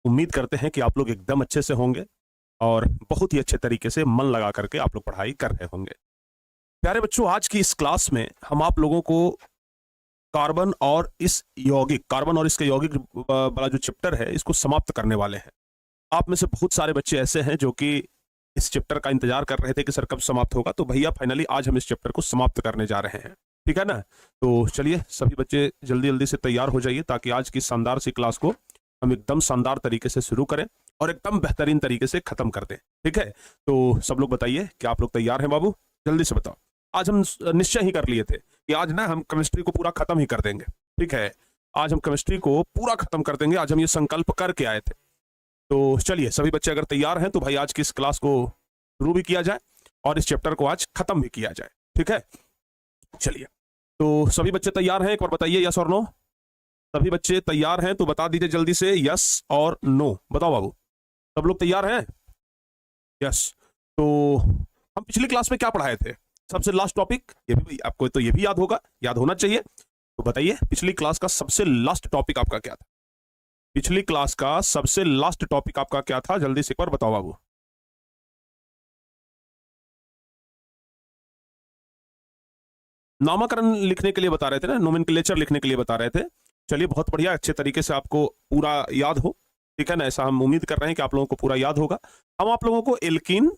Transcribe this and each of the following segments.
उम्मीद करते हैं कि आप लोग एकदम अच्छे से होंगे और बहुत ही अच्छे तरीके से मन लगा करके आप लोग पढ़ाई कर रहे होंगे। प्यारे बच्चों, आज की इस क्लास में हम आप लोगों को कार्बन और इसके यौगिक वाला जो चैप्टर है इसको समाप्त करने वाले हैं। आप में से बहुत सारे बच्चे ऐसे हैं जो कि इस चैप्टर का इंतजार कर रहे थे कि सर कब समाप्त होगा, तो भैया फाइनली आज हम इस चैप्टर को समाप्त करने जा रहे हैं। ठीक है ना? तो चलिए सभी बच्चे जल्दी जल्दी से तैयार हो जाइए ताकि आज की शानदार सी क्लास को हम एकदम शानदार तरीके से शुरू करें और एकदम बेहतरीन तरीके से खत्म कर दें। ठीक है? तो सब लोग बताइए कि आप लोग तैयार हैं बाबू? जल्दी से बताओ। आज हम निश्चय ही कर लिए थे कि आज ना हम केमिस्ट्री को पूरा खत्म ही कर देंगे। ठीक है? आज हम केमिस्ट्री को पूरा खत्म कर देंगे। आज हम ये संकल्प करके आए थे। तो चलिए सभी बच्चे अगर तैयार हैं तो भाई आज की इस क्लास को शुरू भी किया जाए और इस चैप्टर को आज खत्म भी किया जाए। ठीक है? चलिए, तो सभी बच्चे तैयार हैं? एक बार बताइए यस और नो। सभी बच्चे तैयार हैं तो बता दीजिए जल्दी से यस और नो। बताओ बाबू, सब लोग तैयार हैं? यस। तो हम पिछली क्लास में क्या पढ़ाए थे? सबसे लास्ट टॉपिक, ये भी आपको तो ये भी याद होगा, याद होना चाहिए। तो बताइए पिछली क्लास का सबसे लास्ट टॉपिक आपका क्या था? पिछली क्लास का सबसे लास्ट टॉपिक आपका क्या था? जल्दी से एक बार बताओ बाबू। नामकरण लिखने के लिए बता रहे थे ना, नोमेनक्लेचर लिखने के लिए बता रहे थे। चलिए बहुत बढ़िया, अच्छे तरीके से आपको पूरा याद हो। ठीक है ना? ऐसा हम उम्मीद कर रहे हैं कि आप लोगों को पूरा याद होगा। हम आप लोगों को एल्कीन,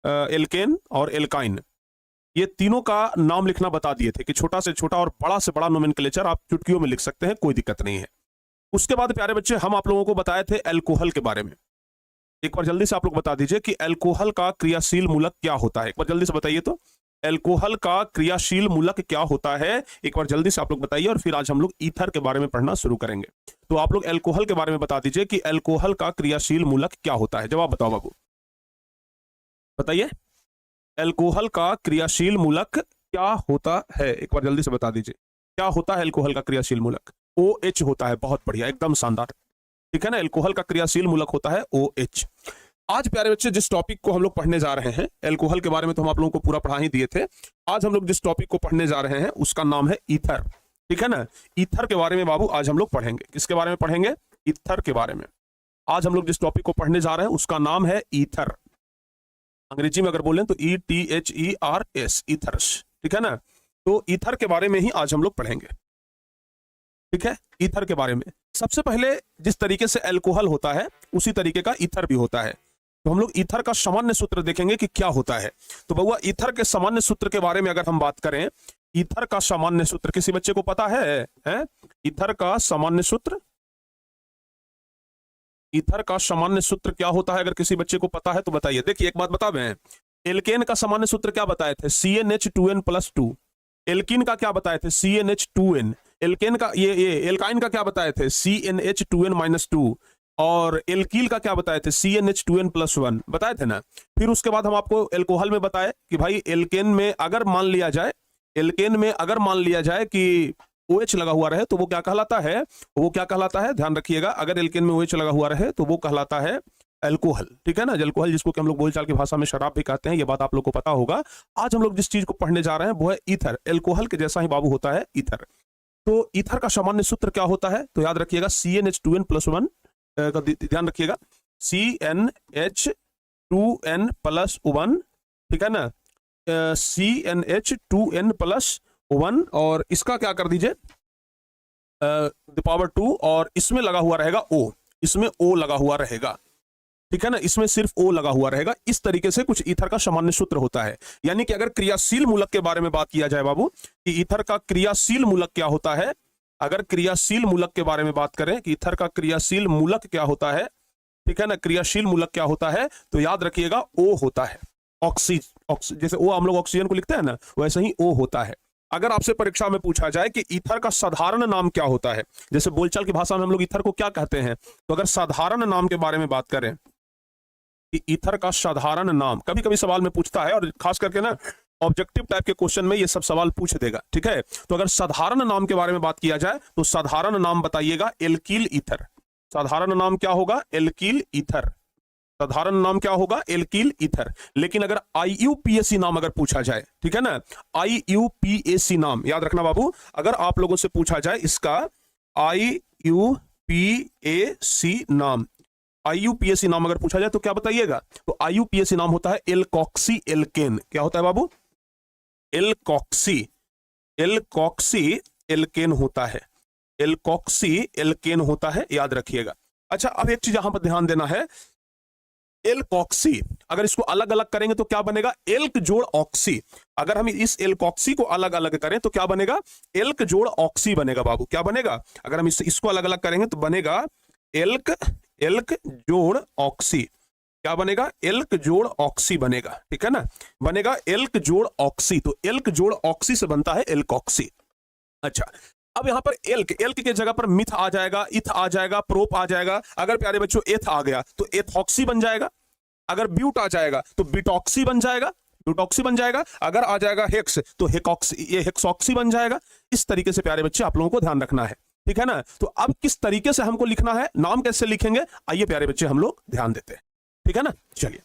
एल्केन और एल्काइन, ये तीनों का नाम लिखना बता दिए थे कि छोटा से छोटा और बड़ा से बड़ा नोमेनक्लेचर आप चुटकियों में लिख सकते हैं, कोई दिक्कत नहीं है। उसके बाद प्यारे बच्चे हम आप लोगों को बताए थे एल्कोहल के बारे में। एक बार जल्दी से आप लोग बता दीजिए कि एल्कोहल का क्रियाशील मूलक क्या होता है। एक बार जल्दी से बताइए तो एल्कोहल का क्रियाशील मूलक क्या होता है? एक बार जल्दी से आप लोग बताइए और फिर आज हम लोग ईथर के बारे में पढ़ना शुरू करेंगे। तो आप लोग एल्कोहल के बारे में बता दीजिए कि एल्कोहल का क्रियाशील मूलक क्या होता है। जवाब बताओ बाबू, बताइए एल्कोहल का क्रियाशील मूलक क्या होता है? एक बार जल्दी से बता दीजिए क्या होता है एल्कोहल का क्रियाशील मूलक? OH होता है। बहुत बढ़िया, एकदम शानदार। ठीक है ना? एल्कोहल का क्रियाशील मूलक होता है OH। आज प्यारे बच्चे जिस टॉपिक को हम लोग पढ़ने जा रहे हैं, एल्कोहल के बारे में तो हम आप लोगों को पूरा पढ़ा ही दिए थे। आज हम लोग जिस टॉपिक को पढ़ने जा रहे हैं उसका नाम है ईथर। ठीक है ना? ईथर के बारे में बाबू आज हम लोग पढ़ेंगे। किसके बारे में पढ़ेंगे? ईथर के बारे में। आज हम लोग जिस टॉपिक को पढ़ने जा रहे हैं उसका नाम है ईथर। अंग्रेजी में अगर बोलें तो ETHERS, ईथर्स। ठीक है ना? तो ईथर के बारे में ही आज हम लोग पढ़ेंगे। ठीक है? ईथर के बारे में सबसे पहले जिस तरीके से एल्कोहल होता है उसी तरीके का ईथर भी होता है। तो हम लोग ईथर का सामान्य सूत्र देखेंगे कि क्या होता है। तो बउआ ईथर के सामान्य सूत्र के बारे में अगर हम बात करें, ईथर का सामान्य सूत्र किसी बच्चे को पता है? ईथर का सामान्य सूत्र, ईथर का सामान्य सूत्र क्या होता है? अगर किसी बच्चे को पता है तो बताइए। देखिए एक बात बता दें, एल्केन का सामान्य सूत्र क्या बताए थे? CnH2n+2। एल्कीन का क्या बताए थे? CnH2n। एल्केन का ये एल्काइन का क्या बताए थे? CnH2n-2। और एल्कील का क्या बताए थे? CnH2n+1 बताए थे ना। फिर उसके बाद हम आपको एल्कोहल में बताए कि भाई एल्केन में अगर मान लिया जाए, एल्केन में अगर मान लिया जाए कि OH लगा हुआ रहे तो वो क्या कहलाता है? वो क्या कहलाता है? ध्यान रखिएगा, अगर एल्केन में OH लगा हुआ रहे तो वो कहलाता है अल्कोहल। ठीक है ना? अल्कोहल जिसको कि हम लोग बोलचाल की भाषा में शराब भी कहते हैं, ये बात आप लोग को पता होगा। आज हम लोग जिस चीज को पढ़ने जा रहे हैं वो है ईथर। एल्कोहल के जैसा ही बाबू होता है ईथर। तो ईथर का सामान्य सूत्र क्या होता है? तो याद रखिएगा CnH2n+1 का ध्यान रखिएगा, CnH2n+1। ठीक है ना? CnH2n+1 और इसका क्या कर दीजिए ⁻², और इसमें लगा हुआ रहेगा O। इसमें O लगा हुआ रहेगा। ठीक है ना? इसमें सिर्फ O लगा हुआ रहेगा। इस तरीके से कुछ ईथर का सामान्य सूत्र होता है। यानी कि अगर क्रियाशील मूलक के बारे में बात किया जाए बाबू कि ईथर का क्रियाशील मूलक क्या होता है, अगर क्रियाशील मूलक के बारे में बात करें कि ईथर का क्रियाशील मूलक क्या होता है, ठीक है ना? क्रियाशील मूलक क्या होता है तो याद रखिएगा O होता है। जैसे O हम लोग ऑक्सीजन को लिखते हैं ना, वैसे ही O होता है। अगर आपसे परीक्षा में पूछा जाए कि ईथर का साधारण नाम क्या होता है, जैसे बोलचाल की भाषा में हम लोग ईथर को क्या कहते हैं, तो अगर साधारण नाम के बारे में बात करें कि ईथर का साधारण नाम, कभी कभी सवाल में पूछता है और खास करके ना ऑब्जेक्टिव टाइप के क्वेश्चन में ये सब सवाल पूछ देगा। ठीक है? तो अगर साधारण नाम के बारे में बात किया जाए तो साधारण नाम बताइएगा एल्कील ईथर। साधारण नाम क्या होगा? एल्कील ईथर। साधारण नाम क्या होगा? एल्कील ईथर। लेकिन अगर IUPAC नाम अगर पूछा जाए, ठीक है ना, IUPAC नाम याद रखना बाबू, अगर आप लोगों से पूछा जाए इसका IUPAC नाम, आईयूपीएसी नाम अगर पूछा जाए तो क्या बताइएगा? तो आईयूपीएसी नाम होता है एल्कोक्सी एल्केन। क्या होता है बाबू? एल्कोक्सी एल्केन होता है, एल्कोक्सी एल्केन होता है, याद रखिएगा। अच्छा, अब एक चीज यहां पर ध्यान देना है, एल्कोक्सी अगर इसको अलग अलग करेंगे तो क्या बनेगा? एल्क जोड़ ऑक्सी। अगर हम इस एल्कोक्सी को अलग अलग करें तो क्या बनेगा? एल्क जोड़ ऑक्सी बनेगा बाबू। क्या बनेगा? अगर हम इसको अलग अलग करेंगे तो बनेगा एल्क जोड़ ऑक्सी। क्या बनेगा? एल्क जोड़ ऑक्सी बनेगा, ठीक है ना, बनेगा एल्क जोड़ ऑक्सी। तो एल्क जोड़ ऑक्सी से बनता है एल्कोक्सी। अच्छा, अब यहां पर एल्क के जगह पर मिथ आ जाएगा, इथ आ जाएगा, प्रोप आ जाएगा। अगर प्यारे बच्चों एथ आ गया तो एथॉक्सी बन जाएगा। अगर ब्यूट आ जाएगा तो बिटॉक्सी बन जाएगा, ब्यूटॉक्सी बन जाएगा। अगर आ जाएगा हेक्स तो हेक्सॉक्सी, ये हेक्सॉक्सी बन जाएगा। इस तरीके से प्यारे बच्चे आप लोगों को ध्यान रखना है, ठीक है ना। तो अब किस तरीके से हमको लिखना है, नाम कैसे लिखेंगे, आइए प्यारे बच्चे हम लोग ध्यान देते हैं, ठीक है ना। चलिए,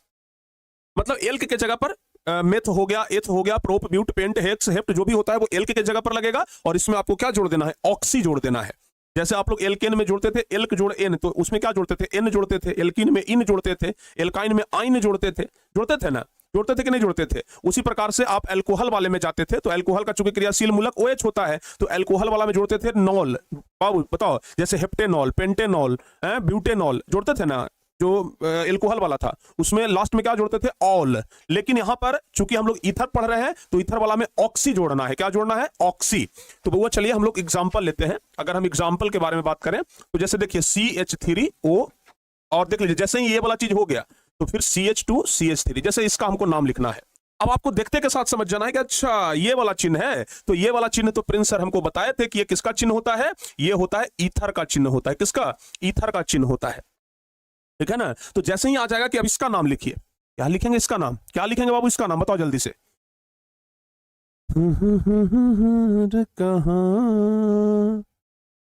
मतलब एल्क के जगह पर मेथ हो गया, एथ हो गया, prop, but, pent, hex, hept जो भी होता है वो एल्क के जगह पर लगेगा। और इसमें आपको क्या जोड़ देना है? ऑक्सी जोड़ देना है। जैसे आप लोग एल्केन में जोड़ते थे एल्क जोड़ एन, तो उसमें क्या जोड़ते थे? एन जोड़ते थे। एल्कीन में इन जोड़ते थे, एल्काइन में आइन जोड़ते थे ना, जोड़ते थे कि नहीं जोड़ते थे? उसी प्रकार से आप अल्कोहल वाले में जाते थे तो अल्कोहल का चूंकि क्रियाशील मूलक OH होता है तो अल्कोहल वाला में जोड़ते थे नॉल। बाबू बताओ, जैसे हेप्टेनॉल, पेंटेनॉल, ब्यूटेनॉल जोड़ते थे ना, जो एल्कोहल वाला था उसमें लास्ट में क्या जोड़ते थे? ऑल। लेकिन यहां पर चूंकि हम लोग ईथर पढ़ रहे हैं तो ईथर वाला में ऑक्सी जोड़ना है। क्या जोड़ना है? ऑक्सी। तो बउआ चलिए हम लोग एग्जांपल लेते हैं। अगर हम एग्जांपल के बारे में बात करें तो जैसे देखिए CH3O, और देख लीजिए जैसे ही ये वाला चीज हो गया तो फिर CH2CH3, जैसे इसका हमको नाम लिखना है। अब आपको देखते के साथ समझ जाना है कि अच्छा ये वाला चिन्ह है, तो ये वाला चिन्ह तो प्रिंस सर हमको बताए थे कि ये किसका चिन्ह होता है? ये होता है ईथर का चिन्ह होता है। किसका? ईथर का चिन्ह होता है, ठीक है ना। तो जैसे ही आ जाएगा कि अब इसका नाम लिखिए, क्या लिखेंगे? इसका नाम क्या लिखेंगे बाबू? इसका नाम बताओ जल्दी से। कहाँ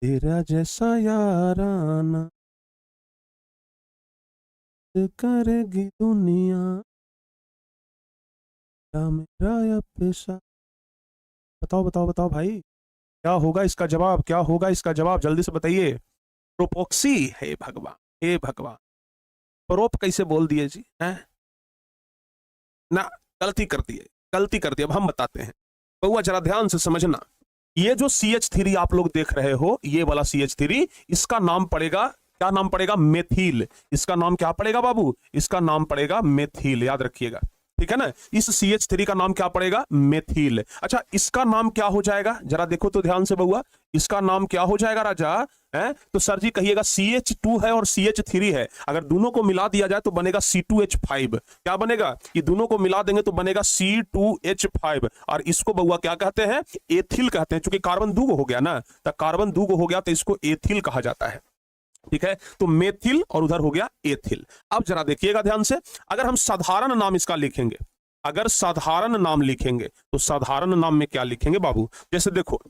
तेरा जैसा याराना करेगी दुनिया मेरा या पेशा। बताओ बताओ बताओ भाई, क्या होगा इसका जवाब? क्या होगा इसका जवाब? जल्दी से बताइए। प्रोपोक्सी। हे भगवान, हे भगवान, प्रोप कैसे बोल दिए जी? हैं ना, गलती कर दी है, गलती कर दी। अब हम बताते हैं बउआ, जरा ध्यान से समझना। ये जो CH3 आप लोग देख रहे हो, ये वाला CH3, इसका नाम पड़ेगा, क्या नाम पड़ेगा? मेथिल। इसका नाम क्या पड़ेगा बाबू? इसका नाम पड़ेगा मेथिल, याद रखिएगा, ठीक है ना। इस CH3 का नाम क्या पड़ेगा? मेथिल। अच्छा, इसका नाम क्या हो जाएगा? जरा देखो तो ध्यान से बउआ, इसका नाम क्या हो जाएगा राजा? है तो सर जी कहिएगा CH2 है और CH3 है, अगर दोनों को मिला दिया जाए तो बनेगा C2H5। क्या बनेगा? ये दोनों को मिला देंगे तो बनेगा C2H5। और इसको बउआ क्या कहते हैं? एथिल कहते हैं। चूंकि कार्बन दूगो हो गया ना, तो कार्बन दूगो हो गया तो इसको एथिल कहा जाता है, ठीक है। तो मेथिल और उधर हो गया एथिल। अब जरा देखिएगा ध्यान से, अगर हम साधारण नाम इसका लिखेंगे, अगर साधारण नाम लिखेंगे तो साधारण नाम में क्या लिखेंगे बाबू? जैसे देखो,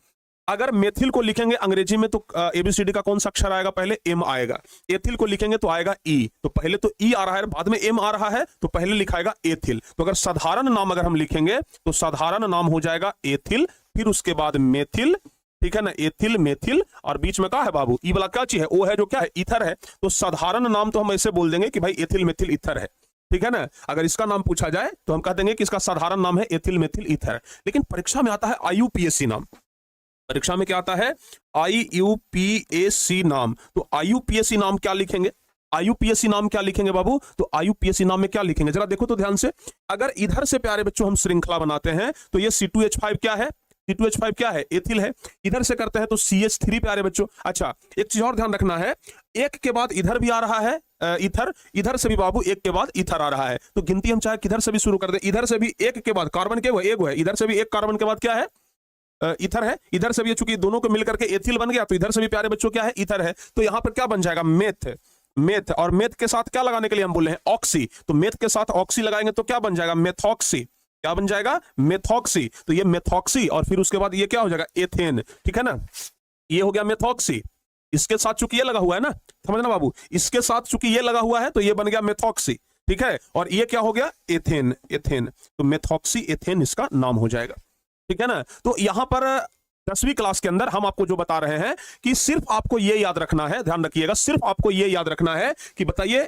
अगर मेथिल को लिखेंगे अंग्रेजी में तो ABCD का कौन सा अक्षर आएगा? पहले M आएगा। एथिल को लिखेंगे तो आएगा E। तो पहले तो E आ रहा है, बाद में M आ रहा है, तो पहले लिखाएगा एथिल। तो अगर साधारण नाम अगर हम लिखेंगे तो साधारण नाम हो जाएगा एथिल, फिर उसके बाद मेथिल, ठीक है ना, एथिल, मेथिल, और बीच में क्या है बाबू? ई वाला क्या चीज है? ओ है जो क्या है? ईथर है। तो साधारण नाम तो हम ऐसे बोल देंगे कि भाई एथिल, मेथिल, ईथर है, ठीक है ना। अगर इसका नाम पूछा जाए तो हम कह देंगे कि इसका साधारण नाम है एथिल, मेथिल, ईथर। लेकिन परीक्षा में आता है IUPAC नाम। परीक्षा में क्या आता है? IUPAC नाम। तो IUPAC नाम क्या लिखेंगे? IUPAC नाम क्या लिखेंगे बाबू? तो IUPAC नाम में क्या लिखेंगे जरा देखो तो ध्यान से। अगर इधर से प्यारे बच्चों हम श्रृंखला बनाते हैं तो ये C2H5 क्या है? C2H5 क्या है? एथिल है। इधर से करते हैं तो CH3 प्यारे बच्चों। अच्छा, एक चीज और ध्यान रखना है, एक के बाद इधर भी आ रहा है इथर, इधर से भी बाबू एक के बाद इथर आ रहा है। तो गिनती हम चाहे किधर से भी शुरू कर दे, इधर से भी एक के बाद कार्बन के वो एक है, इधर से भी एक कार्बन के बाद क्या है? इथर है। इधर से भी चूंकि दोनों को मिलकर के एथिल बन गया तो इधर से भी प्यारे बच्चों क्या है? इथर है। तो यहां पर क्या बन जाएगा? मेथ। मेथ, और मेथ के साथ क्या लगाने के लिए हम बोले हैं? ऑक्सी। तो मेथ के साथ ऑक्सी लगाएंगे तो क्या बन जाएगा? मेथॉक्सी। क्या बन जाएगा? मेथॉक्सी। तो ये मेथॉक्सी, और फिर उसके बाद ये क्या हो जाएगा? एथेन, ठीक है ना। ये हो गया मेथॉक्सी। इसके साथ चूंकि ये लगा हुआ है ना, समझना बाबू, इसके साथ चूंकि ये लगा हुआ है तो ये बन गया मेथॉक्सी, ठीक है। और ये क्या हो गया? एथेन। एथेन, तो मेथॉक्सी एथेन इसका नाम हो जाएगा, ठीक है ना। तो यहां पर 10वीं क्लास के अंदर हम आपको जो बता रहे हैं कि सिर्फ आपको ये याद रखना है, ध्यान रखिएगा, सिर्फ आपको ये याद रखना है कि बताइए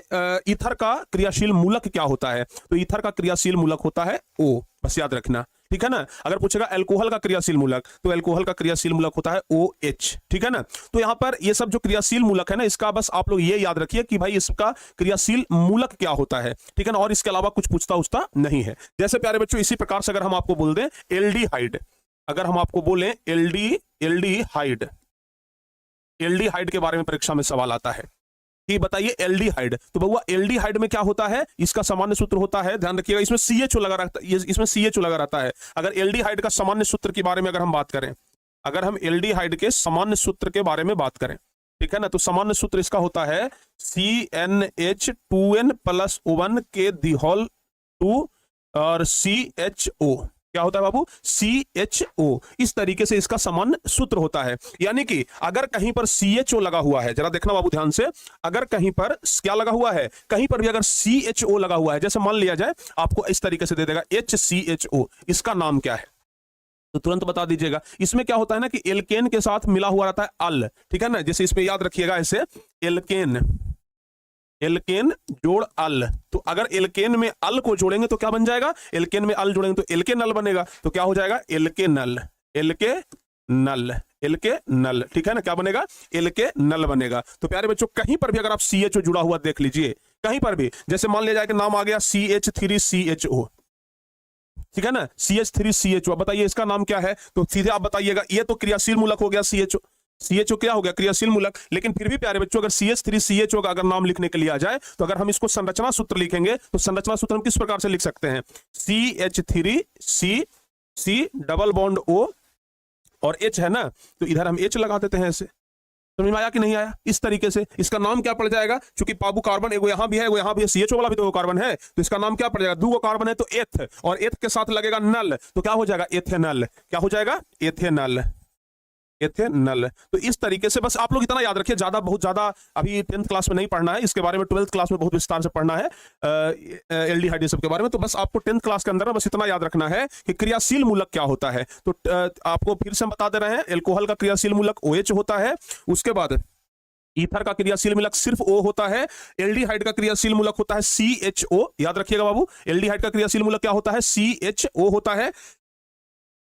ईथर का क्रियाशील मूलक क्या होता है। तो ईथर का क्रियाशील मूलक होता है O, बस याद रखना, ठीक है ना। अगर पूछेगा अल्कोहल का क्रियाशील मूलक, तो अल्कोहल का क्रियाशील मूलक होता है OH, ठीक है ना। तो यहां पर ये सब जो क्रियाशील मूलक है ना, इसका बस आप लोग ये याद रखिए कि भाई इसका क्रियाशील मूलक क्या होता है, ठीक है ना। और इसके अलावा कुछ पूछता उछता नहीं है। जैसे प्यारे बच्चों इसी प्रकार से अगर हम आपको बोल दें एल्डिहाइड, अगर हम आपको बोलें एल्डिहाइड के बारे में परीक्षा में सवाल आता है कि बताइए एल्डिहाइड, तो बउआ एल्डिहाइड में क्या होता है, इसका सामान्य सूत्र होता है, ध्यान रखिएगा, इसमें CHO लगा रहता है, इसमें CHO लगा रहता है। अगर एल्डिहाइड का सामान्य सूत्र के बारे में अगर हम बात करें, अगर हम एल्डिहाइड के सामान्य सूत्र के बारे में बात करें, ठीक है ना, तो सामान्य सूत्र इसका होता है CnH2n+1 के दी होल 2 और CHO, क्या होता है बाबू, CHO। इस तरीके से इसका सामान्य सूत्र होता है। यानी कि अगर कहीं पर CHO लगा हुआ है, जरा देखना बाबू ध्यान से, अगर कहीं पर क्या लगा हुआ है, कहीं पर भी अगर CHO लगा हुआ है, जैसे मान लिया जाए आपको इस तरीके से दे देगा HCHO, इसका नाम क्या है, तो तुरंत बता दीजिएगा। इसमें क्या होता है ना कि एल्केन के साथ मिला हुआ रहता है अल, ठीक है ना, जैसे इसमें याद रखिएगा ऐसे एल्केन जोड़ अल, तो अगर एल्केन में अल को जोड़ेंगे तो क्या बन जाएगा, एल्केन में अल जोड़ेंगे तो एल्केनल बनेगा, तो क्या हो जाएगा एल्केनल, ठीक है ना, क्या बनेगा एल्केनल बनेगा। तो प्यारे बच्चों कहीं पर भी अगर आप CHO जुड़ा हुआ देख लीजिए, कहीं पर भी, जैसे मान लिया जाए कि नाम आ गया CH3CHO, ठीक है ना, CH3CHO, बताइए इसका नाम क्या है, तो सीधे आप बताइएगा, ये तो क्रियाशील मूलक हो गया CHO क्या हो गया, क्रियाशील मूलक। लेकिन फिर भी प्यारे बच्चों अगर CH3CHO का अगर नाम लिखने के लिए आ जाए, तो अगर हम इसको संरचना सूत्र लिखेंगे, तो संरचना सूत्र हम किस प्रकार से लिख सकते हैं, CH3C डबल बॉन्ड O और H है ना, तो इधर हम H लगा देते हैं ऐसे। समझ में आया कि नहीं आया, इस तरीके से इसका नाम क्या पड़ जाएगा, क्योंकि बाबू कार्बन एगो यहां भी है, एगो यहां भी है, CHO वाला भी तो कार्बन है, तो इसका नाम क्या पड़ जाएगा, 2 कार्बन है तो एथ, और एथ के साथ लगेगा नल, तो क्या हो जाएगा एथेनल, क्या हो जाएगा एथेनल। तो इस तरीके से बस आप लोग इतना याद रखिए, बहुत ज्यादा अभी 10th क्लास में नहीं पढ़ना है, इसके बारे में 12th क्लास में बहुत विस्तार से पढ़ना है एल्डिहाइड सब के बारे में। तो बस आपको 10th क्लास के अंदर बस इतना याद रखना है कि क्रियाशील मूलक क्या होता है। तो आपको फिर से बता दे रहे हैं, एल्कोहल का क्रियाशील मूलक OH होता है, उसके बाद ईथर का क्रियाशील मूलक सिर्फ O होता है, एल्डिहाइड का क्रियाशील मूलक होता है CHO, याद रखिएगा बाबू, एल्डिहाइड का क्रियाशील मूलक क्या होता है, CHO होता है।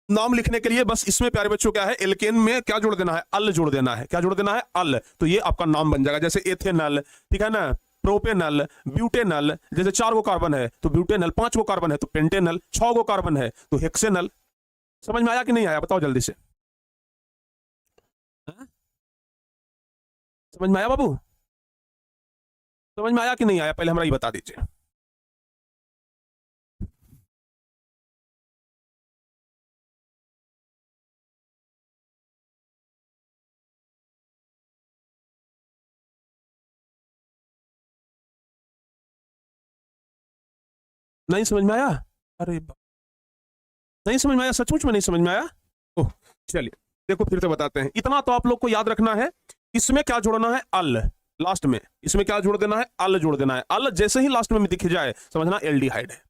नाम लिखने के लिए बस इसमें प्यारे बच्चों क्या है, एल्केन में क्या जोड़ देना है, अल जोड़ देना है, क्या जोड़ देना है, अल, तो ये आपका नाम बन जाएगा। जैसे एथेनल, ठीक है ना, प्रोपेनल, ब्यूटेनल, जैसे 4 गो कार्बन है तो ब्यूटेनल, 5 गो कार्बन है तो पेंटेनल, 6 गो कार्बन है तो हेक्सेनल। समझ में आया कि नहीं आया, बताओ जल्दी से, समझ में आया बाबू, समझ में आया कि नहीं आया, पहले हमारा ये बता दीजिए। नहीं समझ में आया, अरे नहीं समझ में आया, सचमुच में नहीं समझ में आया। ओह चलिए देखो फिर से बताते हैं, इतना तो आप लोग को याद रखना है, इसमें क्या जोड़ना है, अल, लास्ट में इसमें क्या जोड़ देना है, अल जोड़ देना है। अल जैसे ही लास्ट में दिख जाए समझना एल्डिहाइड है,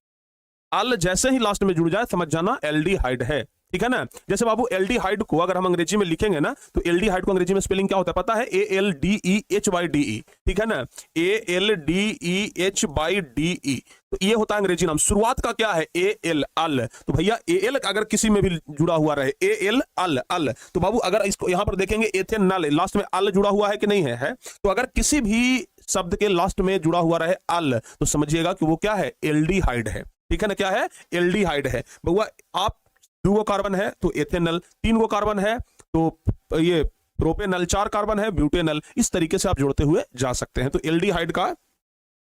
अल जैसे ही लास्ट में जुड़ जाए समझ जाना एल्डिहाइड है, ठीक है ना। जैसे बाबू एल्डिहाइड को अगर हम अंग्रेजी में लिखेंगे ना, तो एल्डिहाइड को अंग्रेजी में स्पेलिंग क्या होता है पता है, ALDEHYDE, ठीक है ना, ALDEHYDE, तो ये होता है अंग्रेजी नाम। शुरुआत का क्या है, AL, अल, तो भैया AL अगर किसी में भी जुड़ा हुआ रहे, AL अल, तो बाबू अगर इसको यहां पर देखेंगे एथेनल, लास्ट में अल जुड़ा हुआ है कि नहीं है, तो अगर किसी भी शब्द के लास्ट में जुड़ा हुआ रहे अल, तो समझिएगा कि वो क्या है, एल्डिहाइड है, ठीक है ना, क्या है, एल्डिहाइड है। बउआ आप 2 गो कार्बन है तो एथेनल, 3 गो कार्बन है तो ये प्रोपेनल, 4 कार्बन है ब्यूटेनल, इस तरीके से आप जोड़ते हुए जा सकते हैं। तो एल्डिहाइड का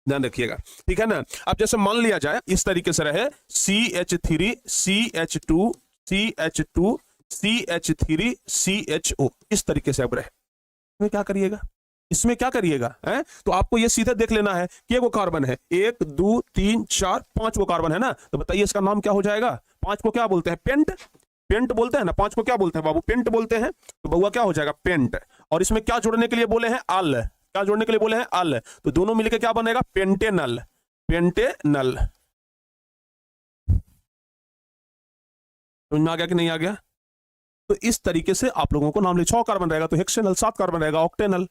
ध्यान रखिएगा, ठीक है ना। अब जैसे मान लिया जाए इस तरीके से रहे CH3 CH2 CH2 CH3 CHO, इस तरीके से अब रहे, इसमें क्या करिएगा, इसमें क्या करिएगा है, तो आपको ये सीधे देख लेना है कि वो कार्बन है 1 2 3 4 5 वो कार्बन है ना, तो बताइए इसका नाम क्या हो जाएगा, 5 को क्या बोलते हैं, पेंट बोलते हैं ना, 5 को क्या बोलते हैं बाबू, पेंट बोलते हैं, तो बउआ क्या हो जाएगा पेंट। और इसमें क्या जोड़ने के लिए बोले हैं, अल, क्या जोड़ने के लिए बोले हैं, अल, तो दोनों मिलकर क्या बनेगा, पेंटेनल, समझ में आ गया कि नहीं आ गया, तो इस तरीके से आप लोगों को नाम लिख, 6 कार्बन रहेगा तो हेक्सेनल, 7 कार्बन रहेगा ऑक्टेनल,